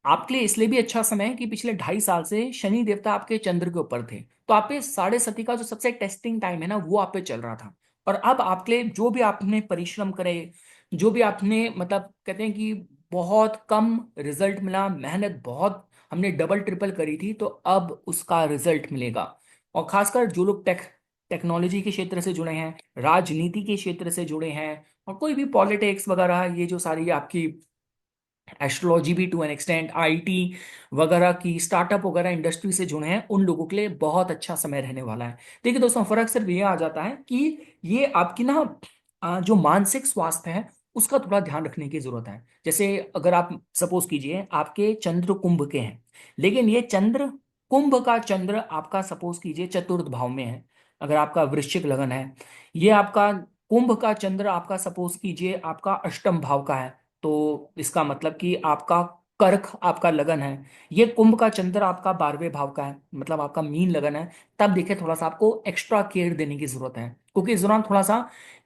आपके लिए इसलिए भी अच्छा समय है कि पिछले 2.5 साल से शनि देवता आपके चंद्र के ऊपर थे, तो आप पे 6.5 का जो सबसे टेस्टिंग टाइम है ना, वो आप पे चल रहा था। और अब आपके लिए जो भी आपने परिश्रम करे, जो भी आपने मतलब कहते हैं कि बहुत कम रिजल्ट मिला, मेहनत बहुत हमने डबल ट्रिपल करी थी, तो अब उसका रिजल्ट मिलेगा। और खासकर जो लोग टेक्नोलॉजी के क्षेत्र से जुड़े हैं, राजनीति के क्षेत्र से जुड़े हैं, और कोई भी पॉलिटिक्स वगैरह, ये जो सारी आपकी एस्ट्रोलॉजी भी टू एन एक्सटेंट, आईटी वगैरह की स्टार्टअप वगैरह इंडस्ट्री से जुड़े हैं, उन लोगों के लिए बहुत अच्छा समय रहने वाला है। देखिए दोस्तों, फर्क सिर्फ ये आ जाता है कि ये आपकी ना जो मानसिक स्वास्थ्य है, उसका थोड़ा ध्यान रखने की जरूरत है। जैसे अगर आप सपोज कीजिए आपके चंद्र कुंभ के हैं, लेकिन ये चंद्र, कुंभ का चंद्र आपका सपोज कीजिए चतुर्थ भाव में है। अगर आपका वृश्चिक लगन है, ये आपका कुंभ का चंद्र आपका सपोज कीजिए आपका अष्टम भाव का है, तो इसका मतलब कि आपका कर्क आपका लगन है, ये कुंभ का चंद्र आपका 12वें भाव का है, मतलब आपका मीन लगन है। तब देखिए, थोड़ा सा आपको एक्स्ट्रा केयर देने की जरूरत है, क्योंकि इस दौरान थोड़ा सा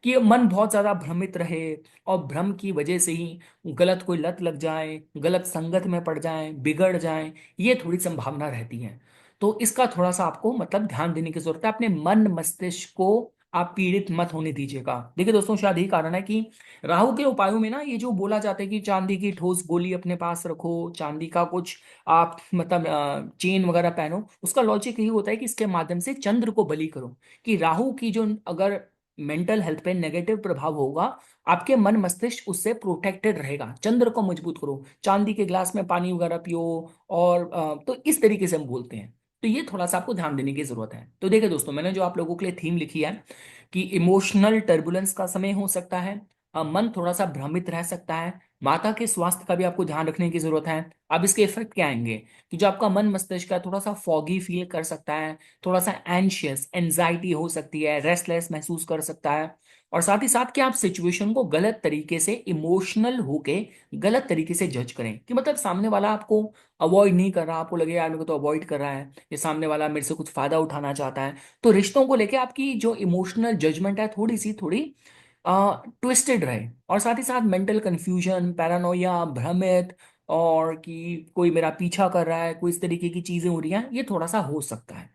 कि मन बहुत ज्यादा भ्रमित रहे, और भ्रम की वजह से ही गलत कोई लत लग जाए, गलत संगत में पड़ जाए, बिगड़ जाए, ये थोड़ी संभावना रहती है। तो इसका थोड़ा सा आपको मतलब ध्यान देने की जरूरत है। अपने मन मस्तिष्क को आप पीड़ित मत होने दीजिएगा। देखिए दोस्तों, शायद यही कारण है कि राहु के उपायों में ना ये जो बोला जाता है कि चांदी की ठोस गोली अपने पास रखो, चांदी का कुछ आप मतलब चेन वगैरह पहनो, उसका लॉजिक यही होता है कि इसके माध्यम से चंद्र को बलि करो, कि राहु की जो अगर मेंटल हेल्थ पे नेगेटिव प्रभाव होगा, आपके मन मस्तिष्क उससे प्रोटेक्टेड रहेगा। चंद्र को मजबूत करो, चांदी के ग्लास में पानी वगैरह पियो, और तो इस तरीके से हम बोलते हैं। तो ये थोड़ा सा आपको ध्यान देने की जरूरत है। तो देखिए दोस्तों, मैंने जो आप लोगों के लिए थीम लिखी है कि इमोशनल टर्बुलेंस का समय हो सकता है, मन थोड़ा सा भ्रमित रह सकता है, माता के स्वास्थ्य का भी आपको ध्यान रखने की जरूरत है। अब इसके इफेक्ट क्या आएंगे कि जो आपका मन मस्तिष्क है, थोड़ा सा फॉगी फील कर सकता है, थोड़ा सा एंशियस एंजाइटी हो सकती है, रेस्टलेस महसूस कर सकता है, और साथ ही साथ कि आप सिचुएशन को गलत तरीके से इमोशनल होके गलत तरीके से जज करें, कि मतलब सामने वाला आपको अवॉइड नहीं कर रहा, आपको लगे यार मेरे को तो अवॉइड कर रहा है, ये सामने वाला मेरे से कुछ फायदा उठाना चाहता है। तो रिश्तों को लेके आपकी जो इमोशनल जजमेंट है थोड़ी ट्विस्टेड रहे। और साथ ही साथ मेंटल कंफ्यूजन, पैरानोया, भ्रमित, और कि कोई मेरा पीछा कर रहा है, कोई इस तरीके की चीजें हो रही हैं, ये थोड़ा सा हो सकता है।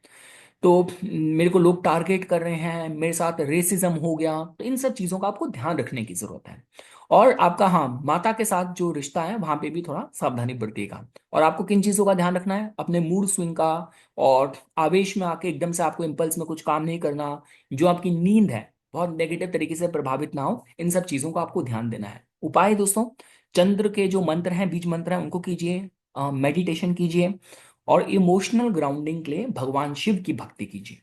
तो मेरे को लोग टारगेट कर रहे हैं, मेरे साथ रेसिज्म हो गया, तो इन सब चीज़ों का आपको ध्यान रखने की ज़रूरत है। और आपका, हाँ, माता के साथ जो रिश्ता है वहाँ पे भी थोड़ा सावधानी बरतिएगा। और आपको किन चीज़ों का ध्यान रखना है? अपने मूड स्विंग का, और आवेश में आके एकदम से आपको इम्पल्स में कुछ काम नहीं करना, जो आपकी नींद है बहुत नेगेटिव तरीके से प्रभावित ना हो, इन सब चीज़ों का आपको ध्यान देना है। उपाय दोस्तों, चंद्र के जो मंत्र हैं, बीज मंत्र हैं, उनको कीजिए, मेडिटेशन कीजिए, और इमोशनल ग्राउंडिंग के लिए भगवान शिव की भक्ति कीजिए।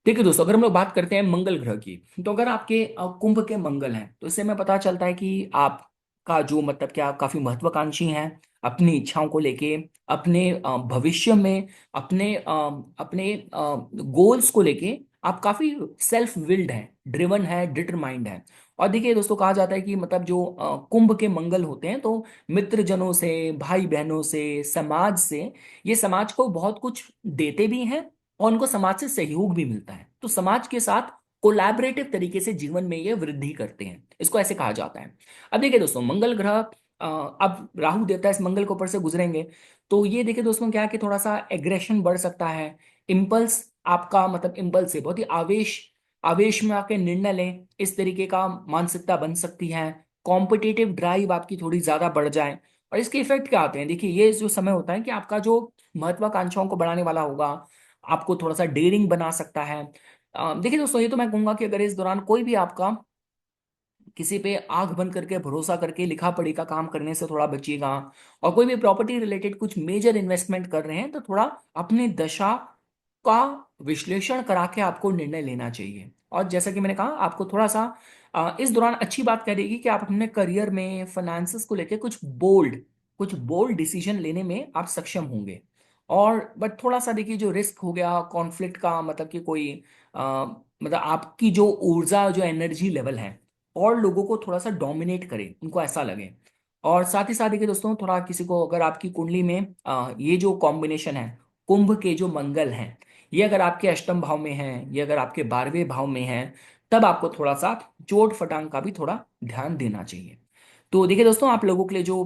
देखिए दोस्तों, अगर हम लोग बात करते हैं मंगल ग्रह की, तो अगर आपके कुंभ के मंगल हैं, तो इससे हमें पता चलता है कि आपका जो मतलब क्या काफी महत्वाकांक्षी हैं अपनी इच्छाओं को लेके, अपने भविष्य में, अपने गोल्स को लेके आप काफी सेल्फ विल्ड हैं, ड्रिवन है, डिटरमाइंड है। और देखिए दोस्तों, कहा जाता है कि मतलब जो कुंभ के मंगल होते हैं, तो मित्रजनों से, भाई बहनों से, समाज से, ये समाज को बहुत कुछ देते भी हैं, और उनको समाज से सहयोग भी मिलता है। तो समाज के साथ कोलैबोरेटिव तरीके से जीवन में ये वृद्धि करते हैं, इसको ऐसे कहा जाता है। अब देखिए दोस्तों, मंगल ग्रह, अब राहु देवता इस मंगल के ऊपर से गुजरेंगे, तो ये देखिए दोस्तों क्या है कि थोड़ा सा एग्रेशन बढ़ सकता है। इम्पल्स, आपका मतलब इम्पल्स से बहुत ही आवेश आवेश में आके निर्णय लें, इस तरीके का मानसिकता बन सकती है। कॉम्पिटिटिव ड्राइव आपकी थोड़ी ज्यादा बढ़ जाए। और इसके इफेक्ट क्या आते हैं? देखिए, ये जो समय होता है कि आपका जो महत्वाकांक्षाओं को बढ़ाने वाला होगा, आपको थोड़ा सा डेयरिंग बना सकता है। देखिए दोस्तों, ये तो मैं कहूंगा कि अगर इस दौरान कोई भी आपका किसी पे आंख बंद करके भरोसा करके लिखा पढ़ी का काम करने से थोड़ा बचिएगा। और कोई भी प्रॉपर्टी रिलेटेड कुछ मेजर इन्वेस्टमेंट कर रहे हैं, तो थोड़ा अपनी दशा का विश्लेषण करा के आपको निर्णय लेना चाहिए। और जैसा कि मैंने कहा, आपको थोड़ा सा इस दौरान अच्छी बात कह देगी कि आप अपने करियर में, फाइनेंसेस को लेके कुछ बोल्ड डिसीजन लेने में आप सक्षम होंगे। और बट थोड़ा सा देखिए, जो रिस्क हो गया कॉन्फ्लिक्ट का, मतलब कि कोई मतलब आपकी जो ऊर्जा, जो एनर्जी लेवल है, और लोगों को थोड़ा सा डोमिनेट करे, उनको ऐसा लगे। और साथ ही साथ देखिए दोस्तों, थोड़ा किसी को अगर आपकी कुंडली में ये जो कॉम्बिनेशन है, कुंभ के जो मंगल हैं, ये अगर आपके अष्टम भाव में है, ये अगर आपके 12वें भाव में है, तब आपको थोड़ा सा चोट फटांग का भी थोड़ा ध्यान देना चाहिए। तो देखिए दोस्तों, आप लोगों के लिए जो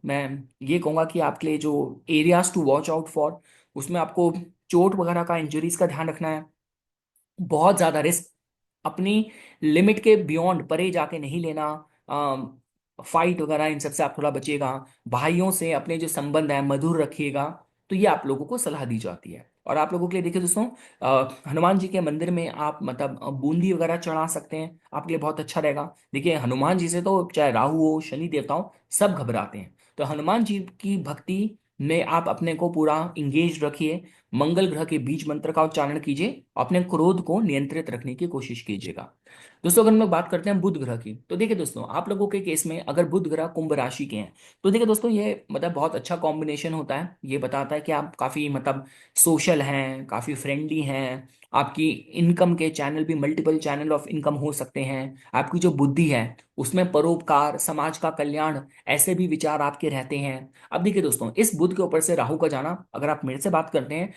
मैं ये कहूँगा कि आपके लिए जो areas to watch out for, उसमें आपको चोट वगैरह का, इंजरीज का ध्यान रखना है। बहुत ज्यादा रिस्क अपनी लिमिट के बियॉन्ड परे जाके नहीं लेना। फाइट वगैरह इन सब से आप थोड़ा बचिएगा। भाइयों से अपने जो संबंध है मधुर रखिएगा। तो ये आप लोगों को सलाह दी जाती है। और आप लोगों के लिए देखिए दोस्तों, हनुमान जी के मंदिर में आप मतलब बूंदी वगैरह चढ़ा सकते हैं, आपके लिए बहुत अच्छा रहेगा। देखिए, हनुमान जी से तो चाहे राहु हो, शनि देवता हो, सब घबराते हैं। तो हनुमान जी की भक्ति में आप अपने को पूरा इंगेज रखिए। मंगल ग्रह के बीज मंत्र का उच्चारण कीजिए, अपने क्रोध को नियंत्रित रखने की कोशिश कीजिएगा। दोस्तों, अगर हम लोग बात करते हैं बुध ग्रह की, तो देखिए दोस्तों, आप लोगों के केस में अगर बुध ग्रह कुंभ राशि के हैं, तो देखिए दोस्तों, ये मतलब बहुत अच्छा कॉम्बिनेशन होता है। ये बताता है कि आप काफी मतलब सोशल हैं, काफी फ्रेंडली हैं। आपकी इनकम के चैनल भी, मल्टीपल चैनल ऑफ इनकम हो सकते हैं। आपकी जो बुद्धि है उसमें परोपकार, समाज का कल्याण, ऐसे भी विचार आपके रहते हैं। अब देखिए दोस्तों, इस बुध के ऊपर से राहु का जाना, अगर आप मेरे से बात करते हैं,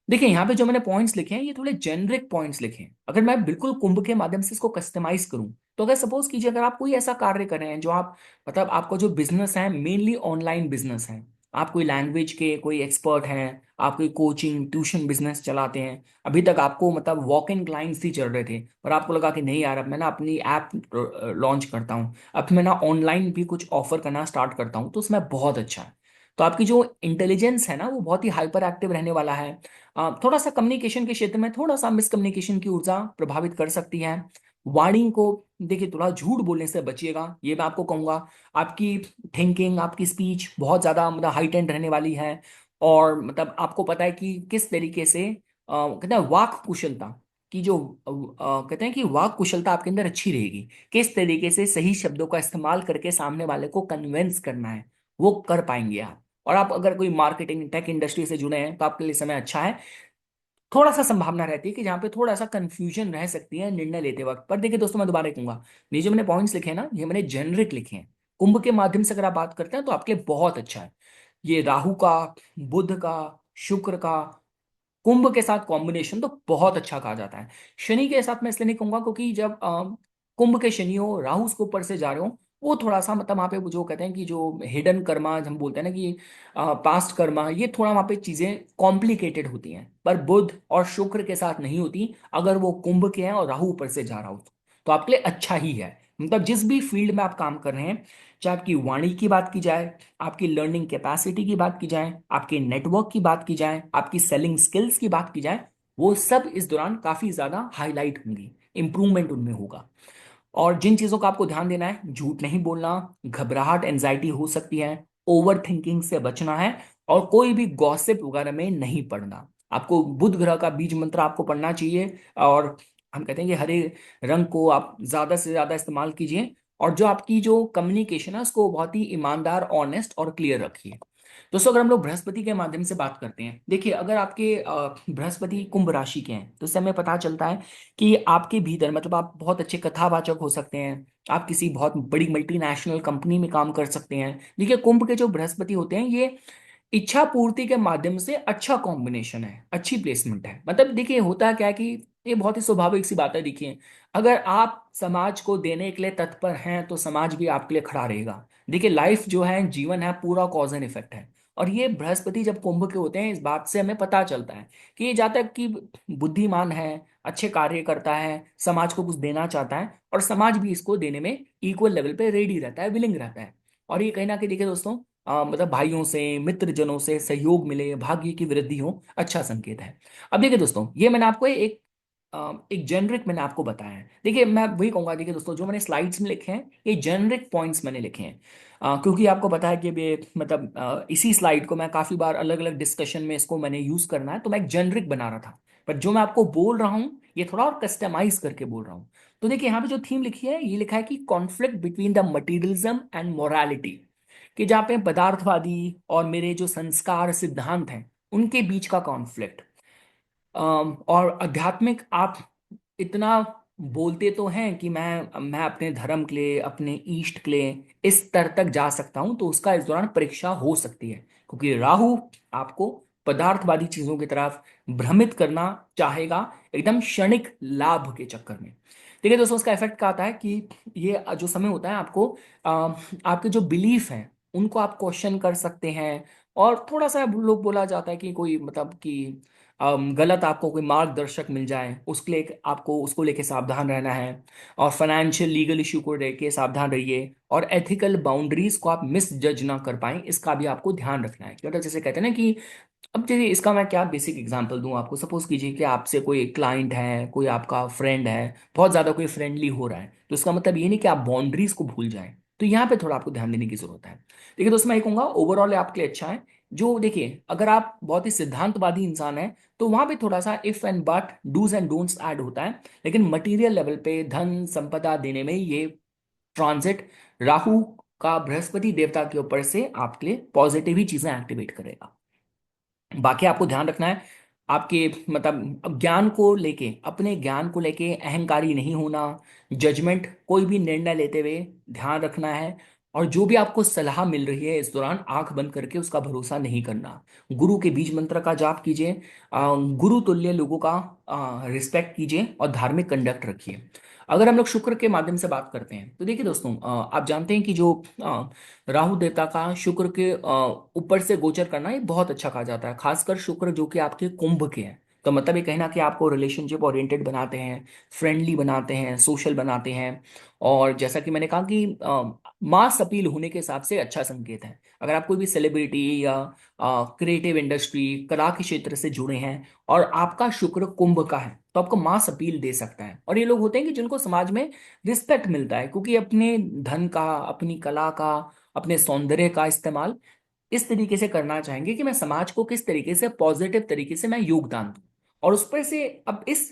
देखिए यहाँ पे जो मैंने पॉइंट्स लिखे हैं, ये थोड़े जेनरिक पॉइंट्स लिखे हैं। अगर मैं बिल्कुल कुंभ के माध्यम से इसको कस्टमाइज करूं, तो अगर सपोज कीजिए, अगर आप कोई ऐसा कार्य कर रहे हैं जो आप मतलब आपका जो बिजनेस है मेनली ऑनलाइन बिजनेस है, आप कोई लैंग्वेज के कोई एक्सपर्ट हैं, आप कोई कोचिंग ट्यूशन बिजनेस चलाते हैं, अभी तक आपको मतलब वॉक इन क्लाइंट्स ही चल रहे थे, और आपको लगा कि नहीं यार, अब मैं ना अपनी ऐप लॉन्च करता हूँ, अब मैं ना ऑनलाइन भी कुछ ऑफर करना स्टार्ट करता हूँ, तो उसमें बहुत अच्छा है। तो आपकी जो इंटेलिजेंस है ना, वो बहुत ही हाइपर एक्टिव रहने वाला है। थोड़ा सा कम्युनिकेशन के क्षेत्र में थोड़ा सा मिसकम्युनिकेशन की ऊर्जा प्रभावित कर सकती है। वाणी को देखिए, थोड़ा झूठ बोलने से बचिएगा, ये मैं आपको कहूंगा। आपकी थिंकिंग, आपकी स्पीच बहुत ज्यादा मतलब हाई टेंड रहने वाली है। और मतलब आपको पता है कि किस तरीके से कहते हैं वाक कुशलता की जो कहते हैं कि वाक कुशलता आपके अंदर अच्छी रहेगी, किस तरीके से सही शब्दों का इस्तेमाल करके सामने वाले को कन्विंस करना है, वो कर पाएंगे आप। और आप अगर कोई मार्केटिंग टेक इंडस्ट्री से जुड़े हैं, तो आपके लिए समय अच्छा है। थोड़ा सा संभावना रहती है कि जहाँ पे थोड़ा सा कंफ्यूजन रह सकती है निर्णय लेते वक्त। पर देखिए दोस्तों, मैं दोबारा कहूंगा, ये जो मैंने पॉइंट्स लिखे हैं ना, ये मैंने जेनरिक लिखे हैं। कुंभ के माध्यम से अगर आप बात करते हैं तो आपके लिए बहुत अच्छा है। ये राहु का, बुध का, शुक्र का, कुंभ के साथ कॉम्बिनेशन तो बहुत अच्छा कहा जाता है। शनि के साथ मैं इसलिए नहीं कहूंगा क्योंकि जब कुंभ के शनि हो, राहु उसके ऊपर से जा रहे हो, वो थोड़ा सा मतलब वहाँ पे वो जो कहते हैं कि जो हिडन कर्मा हम बोलते हैं ना कि पास्ट कर्मा, ये थोड़ा वहाँ पे चीजें कॉम्प्लिकेटेड होती हैं। पर बुध और शुक्र के साथ नहीं होती अगर वो कुंभ के हैं और राहु ऊपर से जा रहा हो तो आपके लिए अच्छा ही है। मतलब जिस भी फील्ड में आप काम कर रहे हैं, चाहे आपकी वाणी की बात की जाए, आपकी लर्निंग कैपेसिटी की बात की जाए, आपके नेटवर्क की बात की जाए, आपकी सेलिंग स्किल्स की बात की जाए, वो सब इस दौरान काफी ज्यादा हाईलाइट होंगी, इंप्रूवमेंट उनमें होगा। और जिन चीजों का आपको ध्यान देना है, झूठ नहीं बोलना, घबराहट एंजाइटी हो सकती है, ओवर थिंकिंग से बचना है, और कोई भी गॉसिप वगैरह में नहीं पड़ना। आपको बुध ग्रह का बीज मंत्र आपको पढ़ना चाहिए। और हम कहते हैं कि हरे रंग को आप ज्यादा से ज्यादा इस्तेमाल कीजिए, और जो आपकी जो कम्युनिकेशन है उसको बहुत ही ईमानदार, ऑनेस्ट और क्लियर रखिए। दोस्तों, अगर हम लोग बृहस्पति के माध्यम से बात करते हैं, देखिए अगर आपके बृहस्पति कुंभ राशि के हैं तो इससे हमें पता चलता है कि आपके भीतर मतलब आप बहुत अच्छे कथावाचक हो सकते हैं। आप किसी बहुत बड़ी मल्टीनेशनल कंपनी में काम कर सकते हैं। देखिए कुंभ के जो बृहस्पति होते हैं, ये इच्छा पूर्ति के माध्यम से अच्छा कॉम्बिनेशन है, अच्छी प्लेसमेंट है। मतलब देखिए होता क्या है कि ये बहुत ही स्वाभाविक सी बात है। देखिए अगर आप समाज को देने के लिए तत्पर हैं तो समाज भी आपके लिए खड़ा रहेगा। देखिए लाइफ जो है, जीवन है, पूरा कॉज एंड इफेक्ट है। और ये बृहस्पति जब कुंभ के होते हैं, इस बात से हमें पता चलता है कि ये जहाँ तक कि बुद्धिमान है, अच्छे कार्य करता है, समाज को कुछ देना चाहता है, और समाज भी इसको देने में इक्वल लेवल पे रेडी रहता है, विलिंग रहता है। और ये कहीं ना कहीं देखिए दोस्तों, मतलब भाइयों से, मित्र जनों से सहयोग मिले, भाग्य की वृद्धि हो, अच्छा संकेत है। अब देखिए दोस्तों, ये मैंने आपको एक जेनरिक मैंने आपको बताया है। देखिए मैं वही कहूंगा, देखिए दोस्तों, जो मैंने स्लाइड्स में लिखे हैं ये जेनरिक पॉइंट्स मैंने लिखे हैं। क्योंकि आपको पता है कि ये मतलब इसी स्लाइड को मैं काफी बार अलग अलग डिस्कशन में इसको मैंने यूज करना है, तो मैं एक जेनरिक बना रहा था। पर जो मैं आपको बोल रहा हूँ ये थोड़ा और कस्टमाइज करके बोल रहा हूँ। तो देखिए यहाँ पे जो थीम लिखी है, ये लिखा है कि conflict between the materialism and morality, कि जहाँ पे पदार्थवादी और मेरे जो संस्कार सिद्धांत हैं उनके बीच का कॉन्फ्लिक्ट। और आध्यात्मिक, आप इतना बोलते तो हैं कि मैं अपने धर्म के लिए, अपने ईष्ट के लिए इस स्तर तक जा सकता हूं, तो उसका इस दौरान परीक्षा हो सकती है। क्योंकि राहु आपको पदार्थवादी चीजों की तरफ भ्रमित करना चाहेगा, एकदम क्षणिक लाभ के चक्कर में। देखिए दोस्तों, उसका इफेक्ट क्या आता है कि ये जो समय होता है आपको, अ, आपके जो बिलीफ हैं उनको आप क्वेश्चन कर सकते हैं। और थोड़ा सा लोग बोला जाता है कि कोई मतलब कि गलत आपको कोई मार्गदर्शक मिल जाए, उसके लिए आपको उसको लेके सावधान रहना है। और फाइनेंशियल लीगल इशू को लेके सावधान रहिए, और एथिकल बाउंड्रीज को आप मिस जज ना कर पाए, इसका भी आपको ध्यान रखना है। क्योंकि जैसे कहते हैं ना कि, अब देखिए इसका मैं क्या बेसिक एग्जांपल दूं आपको। सपोज कीजिए कि आपसे कोई क्लाइंट है, कोई आपका फ्रेंड है, बहुत ज्यादा कोई फ्रेंडली हो रहा है, तो इसका मतलब ये नहीं कि आप बाउंड्रीज को भूल जाएं। तो यहाँ पे थोड़ा आपको ध्यान देने की जरूरत है। देखिए दोस्तों, मैं ये कहूंगा ओवरऑल आपके लिए अच्छा है। जो देखिए अगर आप बहुत ही सिद्धांतवादी इंसान है तो वहां पे थोड़ा सा if and but, dos and don'ts add होता है। लेकिन मटेरियल लेवल पे धन संपदा देने में ये ट्रांजिट राहु का बृहस्पति देवता के ऊपर से आपके लिए पॉजिटिव ही चीजें एक्टिवेट करेगा। बाकी आपको ध्यान रखना है, आपके मतलब अब ज्ञान को लेके, अपने ज्ञान को लेके अहंकारी नहीं होना। जजमेंट कोई भी निर्णय लेते हुए ध्यान रखना है। और जो भी आपको सलाह मिल रही है इस दौरान, आंख बंद करके उसका भरोसा नहीं करना। गुरु के बीज मंत्र का जाप कीजिए, गुरु तुल्य लोगों का रिस्पेक्ट कीजिए, और धार्मिक कंडक्ट रखिए। अगर हम लोग शुक्र के माध्यम से बात करते हैं तो देखिए दोस्तों, आप जानते हैं कि जो राहु देवता का शुक्र के ऊपर से गोचर करना ये बहुत अच्छा कहा जाता है। खासकर शुक्र जो कि आपके कुंभ के हैं, तो मतलब ये कहना कि आपको रिलेशनशिप ओरिएंटेड बनाते हैं, फ्रेंडली बनाते हैं, सोशल बनाते हैं। और जैसा कि मैंने कहा कि मास अपील होने के हिसाब से अच्छा संकेत है। अगर आप कोई भी सेलिब्रिटी या क्रिएटिव इंडस्ट्री, कला के क्षेत्र से जुड़े हैं, और आपका शुक्र कुंभ का है, तो आपको मास अपील दे सकता है। और ये लोग होते हैं कि जिनको समाज में रिस्पेक्ट मिलता है, क्योंकि अपने धन का, अपनी कला का, अपने सौंदर्य का इस्तेमाल इस तरीके से करना चाहेंगे कि मैं समाज को किस तरीके से पॉजिटिव तरीके से मैं योगदान दूं। और उस पर से अब इस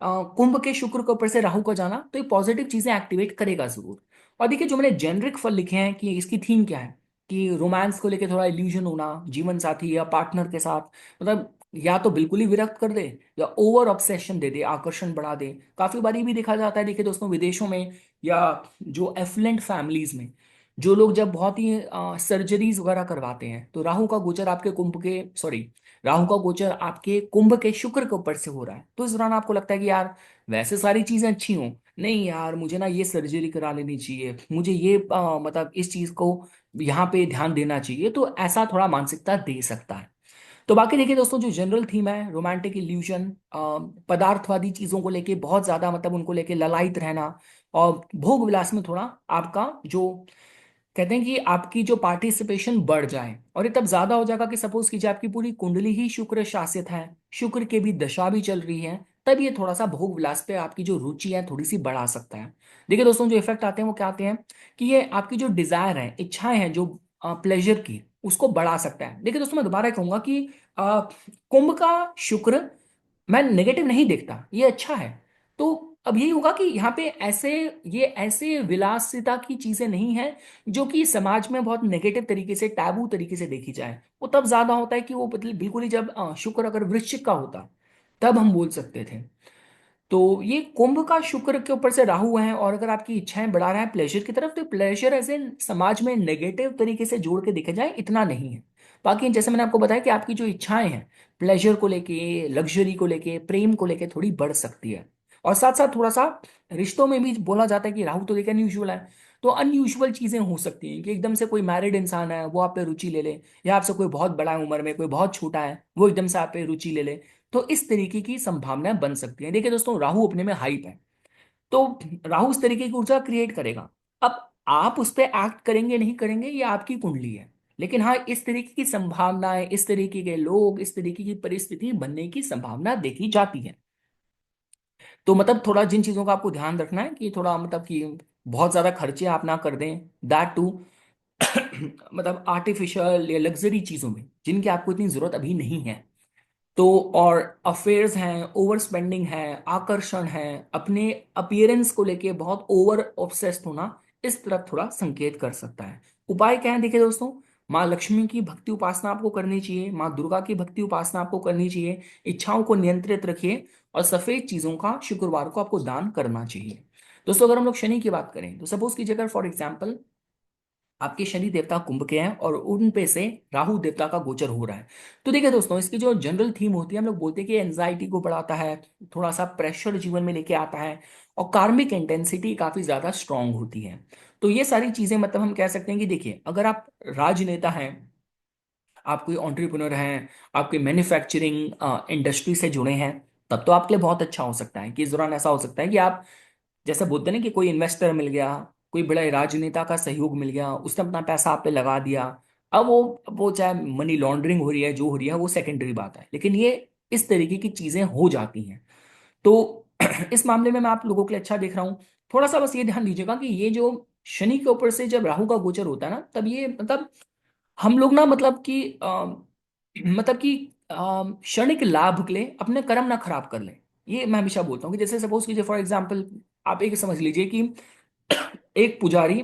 कुंभ के शुक्र के ऊपर से राहु का जाना, तो ये पॉजिटिव चीजें एक्टिवेट करेगा जरूर। और देखिए जो मैंने जेनरिक फल लिखे हैं कि इसकी थीम क्या है, कि रोमांस को लेके थोड़ा इल्यूजन होना, जीवन साथी या पार्टनर के साथ, मतलब या तो बिल्कुल ही विरक्त कर दे, या ओवर ऑब्सेशन दे दे, आकर्षण बढ़ा दे। काफी बारी भी देखा जाता है, देखिए दोस्तों, विदेशों में या जो एफ्लुएंट फैमिलीज में जो लोग जब बहुत ही सर्जरीज वगैरह करवाते हैं, तो राहु का गोचर आपके कुंभ के, सॉरी, राहु का गोचर आपके कुंभ के शुक्र के ऊपर से हो रहा है, तो इस दौरान आपको लगता है कि यार वैसे सारी चीजें अच्छी हों, नहीं यार मुझे ना ये सर्जरी करा लेनी चाहिए, मुझे ये मतलब इस चीज को यहाँ पे ध्यान देना चाहिए, तो ऐसा थोड़ा मानसिकता दे सकता है। तो बाकी देखिए दोस्तों, जो जनरल थीम है, रोमांटिक इल्यूजन, पदार्थवादी चीजों को लेके बहुत ज्यादा मतलब उनको लेके ललायत रहना, और भोग विलास में थोड़ा आपका जो कहते हैं कि आपकी जो पार्टिसिपेशन बढ़ जाए, और ये तब ज्यादा हो जाएगा कि सपोज कीजिए आपकी पूरी कुंडली ही शुक्र शासित है, शुक्र के भी दशा भी चल रही है, तब ये थोड़ा सा भोग विलास पे आपकी जो रुचि है थोड़ी सी बढ़ा सकता है। देखिए दोस्तों, जो इफेक्ट आते हैं वो क्या आते हैं कि ये आपकी जो डिजायर है, इच्छाएं हैं जो प्लेजर की, उसको बढ़ा सकता है। देखिए दोस्तों, मैं दोबारा कहूंगा कि अ, कुंभ का शुक्र मैं नेगेटिव नहीं देखता, ये अच्छा है। तो अब यही होगा कि यहाँ पे ऐसे, ये ऐसे विलासिता की चीजें नहीं है जो कि समाज में बहुत नेगेटिव तरीके से, टैबू तरीके से देखी जाए। वो तब ज्यादा होता है कि वो बिल्कुल ही जब शुक्र अगर वृश्चिक का होता, तब हम बोल सकते थे। तो ये कुंभ का शुक्र के ऊपर से राहु है, और अगर आपकी इच्छाएं बढ़ा रहा है प्लेजर की तरफ, तो प्लेजर ऐसे समाज में नेगेटिव तरीके से जोड़ के देखा जाए इतना नहीं है। बाकी जैसे मैंने आपको बताया कि आपकी जो इच्छाएं हैं प्लेजर को लेके, लग्जरी को लेके, प्रेम को लेके थोड़ी बढ़ सकती है। और साथ साथ थोड़ा सा रिश्तों में भी बोला जाता है कि राहु तो देखिए अनयूजुअल है, तो अनयूजुअल चीजें हो सकती हैं कि एकदम से कोई मैरिड इंसान है वो आप पे रुचि ले ले, या आपसे कोई बहुत बड़ा है उम्र में, कोई बहुत छोटा है वो एकदम से आप पे रुचि ले ले। तो इस तरीके की संभावनाएं बन सकती हैं। देखिए दोस्तों, राहु अपने में हाइप है, तो राहु इस तरीके की ऊर्जा क्रिएट करेगा। अब आप उस पर एक्ट करेंगे नहीं करेंगे ये आपकी कुंडली है, लेकिन हाँ, इस तरीके की संभावनाएं, इस तरीके के लोग, इस तरीके की परिस्थिति बनने की संभावना देखी जाती है। तो मतलब थोड़ा जिन चीजों का आपको ध्यान रखना है कि थोड़ा मतलब कि बहुत ज्यादा खर्चे आप ना कर दें, दैट टू मतलब आर्टिफिशियल या लग्जरी चीजों में जिनकी आपको इतनी जरूरत अभी नहीं है। तो और अफेयर्स हैं, ओवर स्पेंडिंग है, आकर्षण है, अपने अपीयरेंस को लेके बहुत ओवर ऑब्सेस्ड होना, इस तरफ थोड़ा संकेत कर सकता है। उपाय क्या है देखिए दोस्तों, माँ लक्ष्मी की भक्ति उपासना आपको करनी चाहिए, माँ दुर्गा की भक्ति उपासना आपको करनी चाहिए, इच्छाओं को नियंत्रित रखिए, और सफेद चीजों का शुक्रवार को आपको दान करना चाहिए। दोस्तों, अगर हम लोग शनि की बात करें, तो सपोज कीजिए अगर फॉर एग्जाम्पल आपके शनि देवता कुंभ के हैं और उन पे से राहु देवता का गोचर हो रहा है, तो देखिए दोस्तों, इसकी जो जनरल थीम होती है, हम लोग बोलते हैं कि एंजाइटी को बढ़ाता है, थोड़ा सा प्रेशर जीवन में लेके आता है, और कार्मिक इंटेंसिटी काफी ज्यादा स्ट्रांग होती है। तो ये सारी चीजें मतलब हम कह सकते हैं कि देखिए, अगर आप राजनेता हैं, आप कोई एंटरप्रेन्योर हैं, आपके मैन्युफैक्चरिंग इंडस्ट्री से जुड़े हैं, तब तो आपके लिए बहुत अच्छा हो सकता है कि इस दौरान ऐसा हो सकता है कि आप जैसे बोलते हैं ना कि कोई इन्वेस्टर मिल गया, कोई बड़ा राजनेता का सहयोग मिल गया, उसने अपना पैसा आप पे लगा दिया। अब वो चाहे मनी लॉन्ड्रिंग हो रही है, जो हो रही है वो सेकेंडरी बात है, लेकिन ये इस तरीके की चीजें हो जाती हैं। तो इस मामले में मैं आप लोगों के लिए अच्छा देख रहा हूँ। थोड़ा सा बस ये ध्यान दीजिएगा कि ये जो शनि के ऊपर से जब राहु का गोचर होता है ना, तब ये मतलब हम लोग ना मतलब कि क्षणिक लाभ के लिए अपने कर्म ना खराब कर लें। ये मैं हमेशा बोलता हूँ कि जैसे सपोज कीजिए फॉर एग्जाम्पल, आप एक समझ लीजिए कि एक पुजारी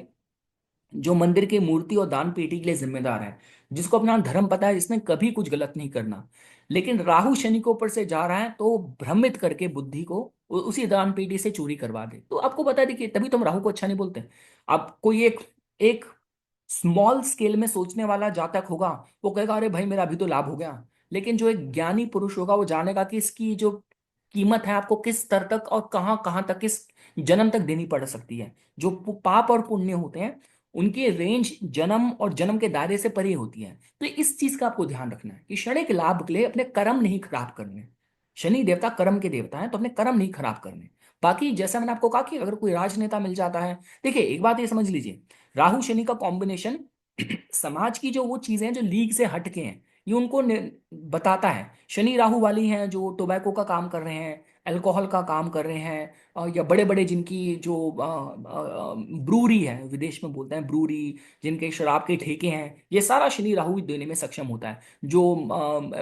जो मंदिर की मूर्ति और दान पेटी के लिए जिम्मेदार है, जिसको अपना धर्म पता है, जिसने कभी कुछ गलत नहीं करना, लेकिन राहु शनि के ऊपर से जा रहा है तो भ्रमित करके बुद्धि को उसी दान पेटी से चोरी करवा दे, तो आपको बता देखिए, तभी तुम राहु को अच्छा नहीं बोलते। आप कोई एक एक स्मॉल स्केल में सोचने वाला जातक होगा, वो कहेगा अरे भाई मेरा अभी तो लाभ हो गया, लेकिन जो एक ज्ञानी पुरुष होगा वो जानेगा कि इसकी जो कीमत है आपको किस स्तर तक और कहाँ कहाँ तक, किस जन्म तक देनी पड़ सकती है। जो पाप और पुण्य होते हैं, उनकी रेंज जन्म और जन्म के दायरे से परे होती है। तो इस चीज का आपको ध्यान रखना है कि क्षणिक लाभ के लिए अपने कर्म नहीं खराब करने। शनि देवता कर्म के देवता है, तो अपने कर्म नहीं खराब करने। बाकी जैसा मैंने आपको कहा कि अगर कोई राजनेता मिल जाता है, देखिए एक बात ये समझ लीजिए, राहु शनि का कॉम्बिनेशन समाज की जो वो चीजें हैं जो लीग से हटके हैं, ये उनको बताता है। शनि राहु वाली हैं जो टोबैको का काम कर रहे हैं, अल्कोहल का काम कर रहे हैं, या बड़े बड़े जिनकी जो ब्रूरी है, विदेश में बोलते हैं ब्रूरी, जिनके शराब के ठेके हैं, ये सारा शनि राहु ही देने में सक्षम होता है। जो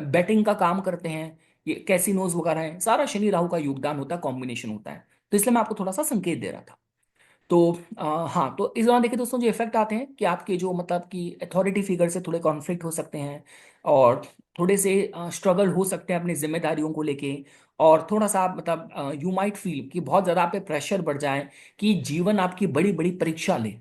बेटिंग का काम करते हैं, ये कैसीनोज वगैरह हैं, सारा शनि राहु का योगदान होता है, कॉम्बिनेशन होता है। तो इसलिए मैं आपको थोड़ा सा संकेत दे रहा था। तो हाँ, तो इस दौरान देखिए दोस्तों, जो इफेक्ट आते हैं कि आपके जो मतलब कि अथॉरिटी फिगर से थोड़े कॉन्फ्लिक्ट हो सकते हैं, और थोड़े से स्ट्रगल हो सकते हैं अपनी जिम्मेदारियों को लेके। और थोड़ा सा आप मतलब यू माइट फील कि बहुत ज़्यादा आप पे प्रेशर बढ़ जाए, कि जीवन आपकी बड़ी बड़ी परीक्षा ले,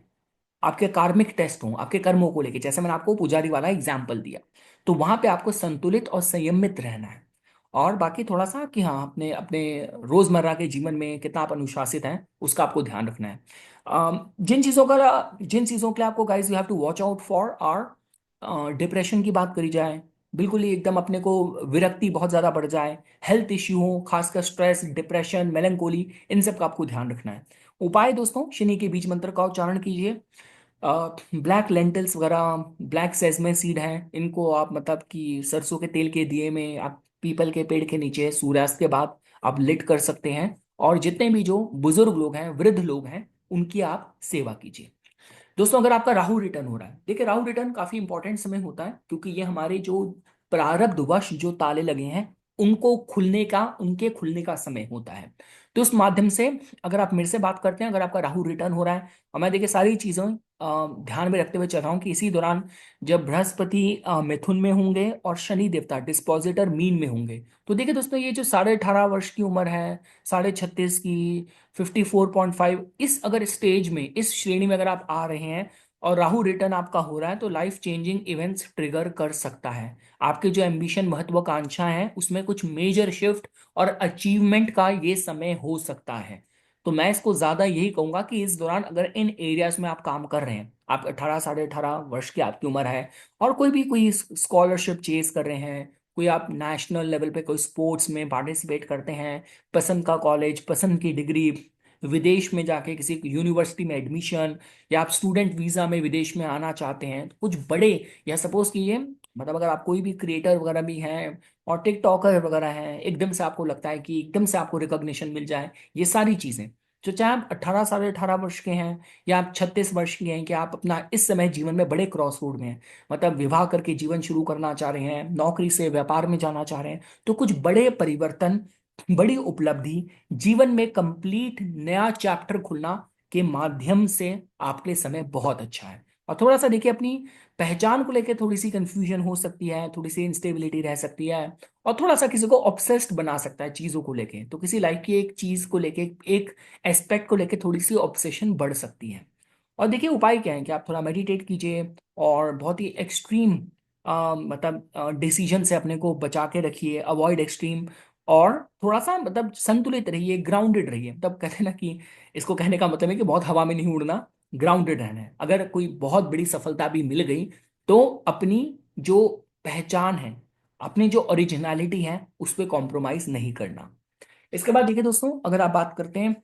आपके कार्मिक टेस्ट हों आपके कर्मों को लेके, जैसे मैंने आपको पुजारी वाला एग्जाम्पल दिया। तो वहां पे आपको संतुलित और संयमित रहना है। और बाकी थोड़ा सा कि हाँ, अपने अपने रोजमर्रा के जीवन में कितना आप अनुशासित हैं उसका आपको ध्यान रखना है। जिन चीज़ों के लिए आपको guys you have to watch out for are depression की बात करी जाए, बिल्कुल ही एकदम अपने को विरक्ति बहुत ज़्यादा बढ़ जाए, हेल्थ इश्यू हो, खासकर स्ट्रेस, डिप्रेशन, मेलंकोली, इन सब का आपको ध्यान रखना है। उपाय दोस्तों, शनि के बीज मंत्र का उच्चारण कीजिए। ब्लैक लेंटिल्स वगैरह, ब्लैक सेसमे सीड हैं, इनको आप मतलब कि सरसों के तेल के दिए में आप पीपल के पेड़ के नीचे सूर्यास्त के बाद आप लिट कर सकते हैं। और जितने भी जो बुजुर्ग लोग हैं, वृद्ध लोग हैं, उनकी आप सेवा कीजिए। दोस्तों, अगर आपका राहु रिटर्न हो रहा है, देखिए राहु रिटर्न काफी इंपॉर्टेंट समय होता है, क्योंकि ये हमारे जो प्रारब्धवश जो ताले लगे हैं उनको खुलने का, उनके खुलने का समय होता है। तो उस माध्यम से अगर आप मेरे से बात करते हैं, अगर आपका राहु रिटर्न हो रहा है, और मैं देखिए सारी चीजें ध्यान में रखते हुए चल रहा हूँ कि इसी दौरान जब बृहस्पति मिथुन में होंगे और शनि देवता डिस्पोजिटर मीन में होंगे, तो देखिए दोस्तों, ये जो 18.5 वर्ष की उम्र है, 36.5 की, 54.5, इस अगर स्टेज में, इस श्रेणी में अगर आप आ रहे हैं और राहु रिटर्न आपका हो रहा है, तो लाइफ चेंजिंग इवेंट्स ट्रिगर कर सकता है। आपके जो एम्बिशन, महत्वाकांक्षा है, उसमें कुछ मेजर शिफ्ट और अचीवमेंट का ये समय हो सकता है। तो मैं इसको ज्यादा यही कहूंगा कि इस दौरान अगर इन एरियाज में आप काम कर रहे हैं, आप 18 साढ़े 18 वर्ष की आपकी उम्र है, और कोई स्कॉलरशिप चेज कर रहे हैं, कोई आप नेशनल लेवल पे कोई स्पोर्ट्स में पार्टिसिपेट करते हैं, पसंद का कॉलेज, पसंद की डिग्री, विदेश में जाके किसी यूनिवर्सिटी में एडमिशन, या आप स्टूडेंट वीजा में विदेश में आना चाहते हैं, तो कुछ बड़े, या सपोज कीजिए मतलब अगर आप कोई भी क्रिएटर वगैरह भी हैं और टिकटॉकर वगैरह हैं, एकदम से आपको लगता है कि एकदम से आपको रिकॉग्निशन मिल जाए, ये सारी चीजें, जो चाहे आप 18 साढ़े 18 वर्ष के हैं या आप 36 वर्ष के हैं, कि आप अपना इस समय जीवन में बड़े क्रॉस रोड में हैं, मतलब विवाह करके जीवन शुरू करना चाह रहे हैं, नौकरी से व्यापार में जाना चाह रहे हैं, तो कुछ बड़े परिवर्तन, बड़ी उपलब्धि, जीवन में कंप्लीट नया चैप्टर खुलना के माध्यम से आपके लिए समय बहुत अच्छा है। और थोड़ा सा देखिए, अपनी पहचान को लेकर थोड़ी सी कंफ्यूजन हो सकती है, थोड़ी सी इंस्टेबिलिटी रह सकती है, और थोड़ा सा किसी को ऑब्सेस्ड बना सकता है चीजों को लेके, तो किसी लाइफ की एक चीज को लेके, एक एस्पेक्ट को लेके थोड़ी सी ऑब्सेशन बढ़ सकती है। और देखिए उपाय क्या है, कि आप थोड़ा मेडिटेट कीजिए, और बहुत ही एक्सट्रीम मतलब डिसीजन से अपने को बचा के रखिए, अवॉइड एक्सट्रीम, और थोड़ा सा मतलब संतुलित रहिए, ग्राउंडेड रहिए। तब कहते हैं ना कि इसको कहने का मतलब है कि बहुत हवा में नहीं उड़ना, ग्राउंडेड रहना है। अगर कोई बहुत बड़ी सफलता भी मिल गई, तो अपनी जो पहचान है, अपनी जो ओरिजिनलिटी है, उस पर कॉम्प्रोमाइज नहीं करना। इसके बाद देखिए दोस्तों, अगर आप बात करते हैं,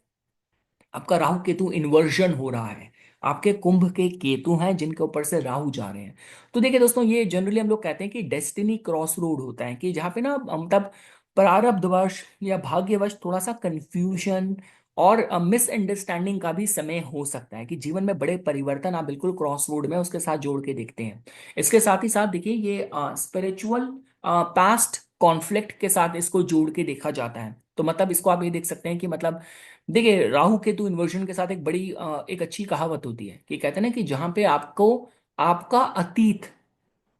आपका राहु केतु इन्वर्जन हो रहा है, आपके कुंभ के केतु हैं जिनके ऊपर से राहु जा रहे हैं। तो देखिए दोस्तों, ये जनरली हम लोग कहते हैं कि डेस्टिनी क्रॉस रोड होता है, कि जहाँ पे ना मतलब प्रारब्धवश या भाग्यवश थोड़ा सा कंफ्यूजन और मिसअंडरस्टैंडिंग का भी समय हो सकता है, कि जीवन में बड़े परिवर्तन आप बिल्कुल क्रॉस रोड में उसके साथ जोड़ के देखते हैं। इसके साथ ही साथ देखिए, ये स्पिरिचुअल पास्ट कॉन्फ्लिक्ट के साथ इसको जोड़ के देखा जाता है। तो मतलब इसको आप ये देख सकते हैं कि मतलब देखिए, राहु केतु इन्वर्जन के साथ एक बड़ी एक अच्छी कहावत होती है, कि कहते हैं ना कि जहां पे आपको आपका अतीत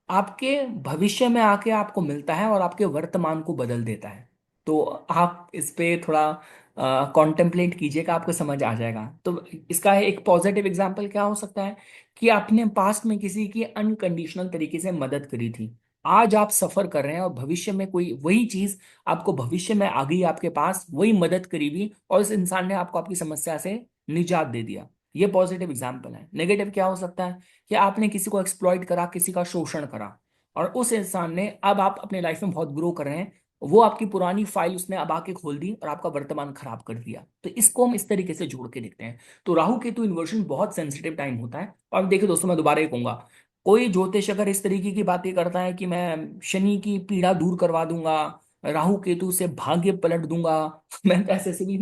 आपके भविष्य में आके आपको मिलता है और आपके वर्तमान को बदल देता है। तो आप इस पे थोड़ा कॉन्टेम्पलेट कीजिएगा, आपको समझ आ जाएगा। तो इसका एक पॉजिटिव एग्जांपल क्या हो सकता है, कि आपने पास्ट में किसी की अनकंडीशनल तरीके से मदद करी थी, आज आप सफर कर रहे हैं और भविष्य में कोई वही चीज आपको भविष्य में आ गई आपके पास, वही मदद करी हुई, और इस इंसान ने आपको आपकी समस्या से निजात दे दिया। ये पॉजिटिव एग्जाम्पल है। नेगेटिव क्या हो सकता है, कि आपने किसी को एक्सप्लॉइट करा, किसी का शोषण करा, और उस इंसान ने, अब आप अपने लाइफ में बहुत ग्रो कर रहे हैं, वो आपकी पुरानी फाइल उसने अब आके खोल दी और आपका वर्तमान खराब कर दिया। तो इसको हम इस तरीके से जोड़ के देखते हैं। तो राहु केतु इन्वर्जन बहुत सेंसिटिव टाइम होता है। और देखिए दोस्तों, मैं दोबारा ही कहूंगा, कोई ज्योतिष अगर इस तरीके की बातें करता है कि मैं शनि की पीड़ा दूर करवा दूंगा, राहु केतु से भाग्य पलट दूंगा, मैं तो ऐसे से भी,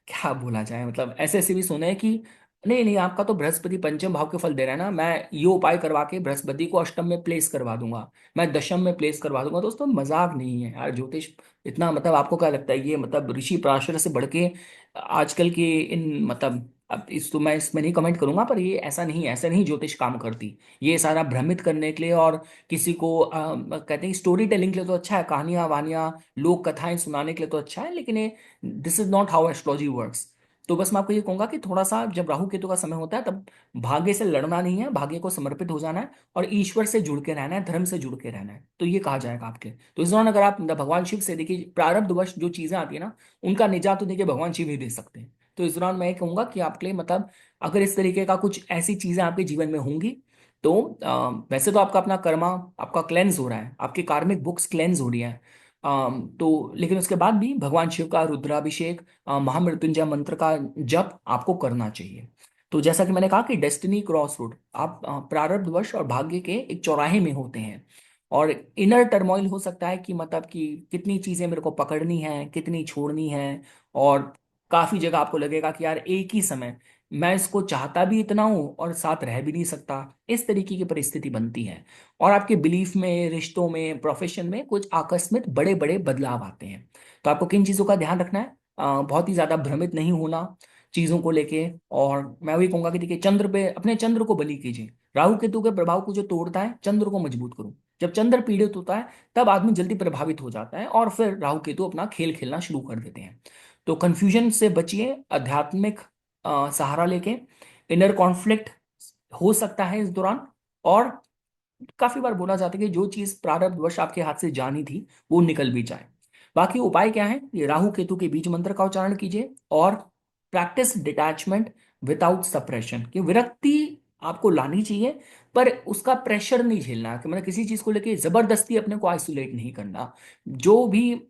क्या बोला जाए, मतलब ऐसे से भी सुना है कि नहीं नहीं, आपका तो बृहस्पति पंचम भाव के फल दे रहा है ना, मैं ये उपाय करवा के बृहस्पति को अष्टम में प्लेस करवा दूंगा, मैं दशम में प्लेस करवा दूंगा। दोस्तों, मजाक नहीं है यार ज्योतिष। इतना मतलब आपको क्या लगता है, ये मतलब ऋषि पराशर से बढ़ के आजकल के इन मतलब अब इस तो मैं इसमें नहीं कमेंट करूंगा, पर ये ऐसा नहीं ज्योतिष काम करती। ये सारा भ्रमित करने के लिए और किसी को कहते हैं स्टोरी टेलिंग के लिए तो अच्छा है, कहानियां वानियां लोक कथाएं सुनाने के लिए तो अच्छा है, लेकिन ये this is not how astrology works. तो बस मैं आपको ये कहूंगा कि थोड़ा सा जब राहु केतु का समय होता है तब भाग्य से लड़ना नहीं है, भाग्य को समर्पित हो जाना है और ईश्वर से जुड़ के रहना है, धर्म से जुड़ के रहना है, तो ये कहा जाएगा आपके। तो इस दौरान अगर आप भगवान शिव से देखिए, प्रारब्धवश जो चीजें आती है ना, उनका निजात तो देखिए भगवान शिव ही दे सकते हैं। तो इस दौरान मैं ये कहूंगा कि आपके लिए मतलब अगर इस तरीके का कुछ ऐसी चीजें आपके जीवन में होंगी तो वैसे तो आपका अपना कर्मा आपका क्लेंस हो रहा है, आपकी कार्मिक बुक्स क्लेंस हो रही है। तो लेकिन उसके बाद भी भगवान शिव का रुद्राभिषेक, महामृत्युंजय मंत्र का जप आपको करना चाहिए। तो जैसा कि मैंने कहा कि डेस्टिनी क्रॉस रोड, आप प्रारब्धवश और भाग्य के एक चौराहे में होते हैं। और इनर टर्मोइल हो सकता है कि मतलब कि कितनी चीजें मेरे को पकड़नी है, कितनी छोड़नी है। और काफी जगह आपको लगेगा कि यार एक ही समय मैं इसको चाहता भी इतना हूं और साथ रह भी नहीं सकता, इस तरीके की परिस्थिति बनती है। और आपके बिलीफ में, रिश्तों में, प्रोफेशन में कुछ आकस्मिक बड़े बड़े बदलाव आते हैं। तो आपको किन चीजों का ध्यान रखना है? बहुत ही ज्यादा भ्रमित नहीं होना चीजों को लेके। और मैं वही कहूंगा कि देखिए चंद्र पे अपने चंद्र को बलि कीजिए। राहु केतु के प्रभाव को जो तोड़ता है चंद्र को मजबूत करो। जब चंद्र पीड़ित होता है तब आदमी जल्दी प्रभावित हो जाता है और फिर राहु केतु अपना खेल खेलना शुरू कर देते हैं। तो कंफ्यूजन से बचिए, आध्यात्मिक सहारा लेके। इनर कॉन्फ्लिक्ट हो सकता है इस दौरान। और काफी बार बोला जाता है कि जो चीज प्रारब्धवश आपके हाथ से जानी थी वो निकल भी जाए। बाकी उपाय क्या है? ये राहु केतु के बीज मंत्र का उच्चारण कीजिए और प्रैक्टिस डिटैचमेंट विदाउट सप्रेशन, कि विरक्ति आपको लानी चाहिए पर उसका प्रेशर नहीं झेलना, कि मतलब किसी चीज को लेके जबरदस्ती अपने को आइसोलेट नहीं करना। जो भी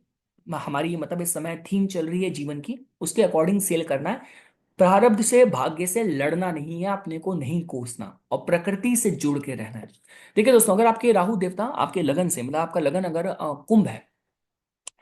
हमारी मतलब इस समय थीम चल रही है जीवन की, उसके अकॉर्डिंग सेल करना है। प्रारब्ध से भाग्य से लड़ना नहीं है, अपने को नहीं कोसना और प्रकृति से जुड़ के रहना है। देखिए दोस्तों, अगर आपके राहु देवता आपके लगन से, मतलब आपका लगन अगर कुंभ है,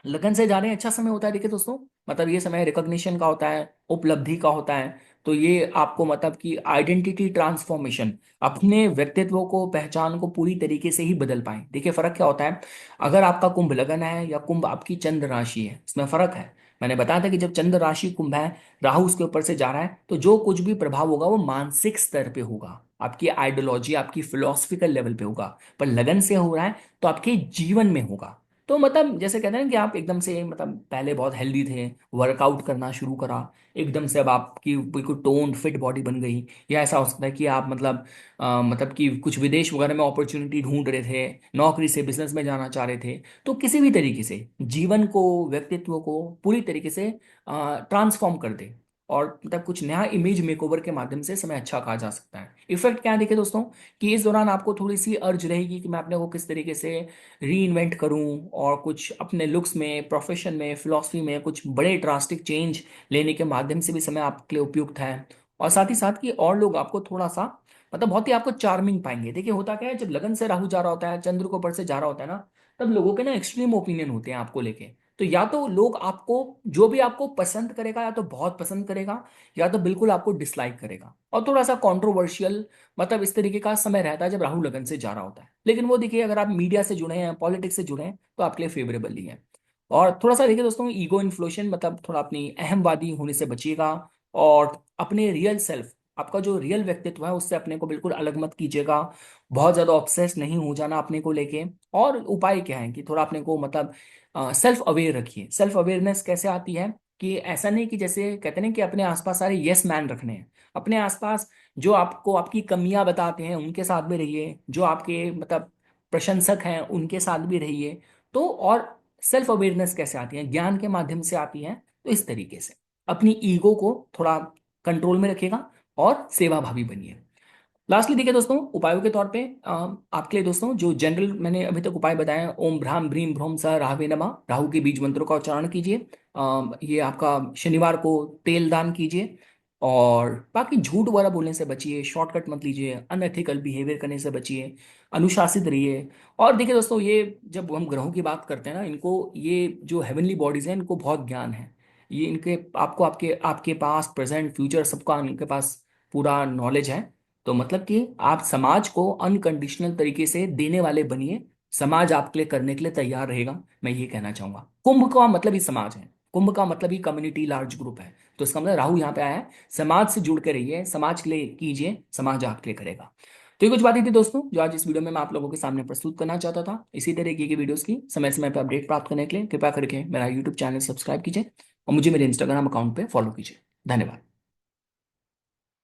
लगन से जा रहे हैं, अच्छा समय होता है। देखिए दोस्तों, मतलब ये समय रिकॉग्निशन का होता है, उपलब्धि का होता है। तो ये आपको मतलब कि आइडेंटिटी ट्रांसफॉर्मेशन, अपने व्यक्तित्व को, पहचान को पूरी तरीके से ही बदल पाए। देखिए फर्क क्या होता है, अगर आपका कुंभ लगन है या कुंभ आपकी चंद्र राशि है, इसमें फर्क है। मैंने बताया था कि जब चंद्र राशि कुंभ है, राहु उसके ऊपर से जा रहा है, तो जो कुछ भी प्रभाव होगा वो मानसिक स्तर पे होगा, आपकी आइडियोलॉजी, आपकी फिलोसफिकल लेवल पे होगा। पर लगन से हो रहा है तो आपके जीवन में होगा। तो मतलब जैसे कहते हैं ना कि आप एकदम से मतलब पहले बहुत हेल्दी थे, वर्कआउट करना शुरू करा, एकदम से अब आपकी बिल्कुल टोन फिट बॉडी बन गई। या ऐसा हो सकता है कि आप मतलब मतलब कि कुछ विदेश वगैरह में अपॉर्चुनिटी ढूंढ रहे थे, नौकरी से बिजनेस में जाना चाह रहे थे। तो किसी भी तरीके से जीवन को, व्यक्तित्व को पूरी तरीके से ट्रांसफॉर्म कर दे और मतलब कुछ नया इमेज मेकओवर के माध्यम से समय अच्छा कहा जा सकता है। इफेक्ट क्या है देखिए दोस्तों, कि इस दौरान आपको थोड़ी सी अर्ज रहेगी कि मैं अपने को किस तरीके से री इन्वेंट करूं और कुछ अपने लुक्स में, प्रोफेशन में, फिलॉसफी में कुछ बड़े ड्रास्टिक चेंज लेने के माध्यम से भी समय आपके लिए उपयुक्त है। और साथ ही साथ कि और लोग आपको थोड़ा सा मतलब बहुत ही आपको चार्मिंग पाएंगे। देखिए होता क्या है, जब लगन से राहु जा रहा होता है, चंद्र को ऊपर से जा रहा होता है ना, तब लोगों के ना एक्सट्रीम ओपिनियन होते हैं आपको लेके। तो या तो लोग आपको, जो भी आपको पसंद करेगा या तो बहुत पसंद करेगा, या तो बिल्कुल आपको डिसलाइक करेगा। और थोड़ा सा कंट्रोवर्शियल मतलब इस तरीके का समय रहता है जब राहु लगन से जा रहा होता है। लेकिन वो देखिए अगर आप मीडिया से जुड़े हैं, पॉलिटिक्स से जुड़े हैं, तो आपके लिए फेवरेबल ही है। और थोड़ा सा देखिए दोस्तों, ईगो इन्फ्लोशन मतलब थोड़ा अपनी अहमवादी होने से बचिएगा। और अपने रियल सेल्फ, आपका जो रियल व्यक्तित्व है उससे अपने को बिल्कुल अलग मत कीजिएगा। बहुत ज्यादा ऑब्सेस नहीं हो जाना अपने को लेके। और उपाय क्या है कि थोड़ा अपने को मतलब सेल्फ अवेयर रखिए। सेल्फ अवेयरनेस कैसे आती है, कि ऐसा नहीं कि जैसे कहते हैं कि अपने आसपास सारे यस मैन रखने हैं। अपने आसपास जो आपको आपकी कमियां बताते हैं उनके साथ भी रहिए, जो आपके मतलब प्रशंसक हैं उनके साथ भी रहिए। तो और सेल्फ अवेयरनेस कैसे आती है? ज्ञान के माध्यम से आती है। तो इस तरीके से अपनी ईगो को थोड़ा कंट्रोल में रखिएगा और सेवा भावी बनिए। लास्टली देखिए दोस्तों, उपायों के तौर पे आपके लिए दोस्तों जो जनरल मैंने अभी तक उपाय बताए हैं, ओम भ्राम भ्रीम भ्रोम स राहवे नमः, राहु के बीज मंत्रों का उच्चारण कीजिए। ये आपका शनिवार को तेल दान कीजिए। और बाकी झूठ वगैरह बोलने से बचिए, शॉर्टकट मत लीजिए, अनएथिकल बिहेवियर करने से बचिए, अनुशासित रहिए। और देखिए दोस्तों, ये जब हम ग्रहों की बात करते हैं ना, इनको ये जो हेवनली बॉडीज हैं इनको बहुत ज्ञान है। ये इनके आपको आपके आपके पास प्रेजेंट फ्यूचर सबका इनके पास पूरा नॉलेज है। तो मतलब कि आप समाज को अनकंडीशनल तरीके से देने वाले बनिए। समाज आपके लिए करने के लिए तैयार रहेगा, मैं ये कहना चाहूंगा। कुंभ का मतलब ही समाज है। कुंभ का मतलब ही कम्युनिटी, लार्ज ग्रुप है। तो इसका मतलब राहु यहाँ पे आया है, समाज से जुड़ के रहिए, समाज के लिए कीजिए, समाज आपके लिए करेगा। तो ये कुछ बातें थी दोस्तों जो आज इस वीडियो में मैं आप लोगों के सामने प्रस्तुत करना चाहता था। इसी तरीके की वीडियोस की समय समय पर अपडेट प्राप्त करने के लिए कृपया करके मेरा यूट्यूब चैनल सब्सक्राइब कीजिए और मुझे मेरे इंस्टाग्राम अकाउंट पे फॉलो कीजिए। धन्यवाद।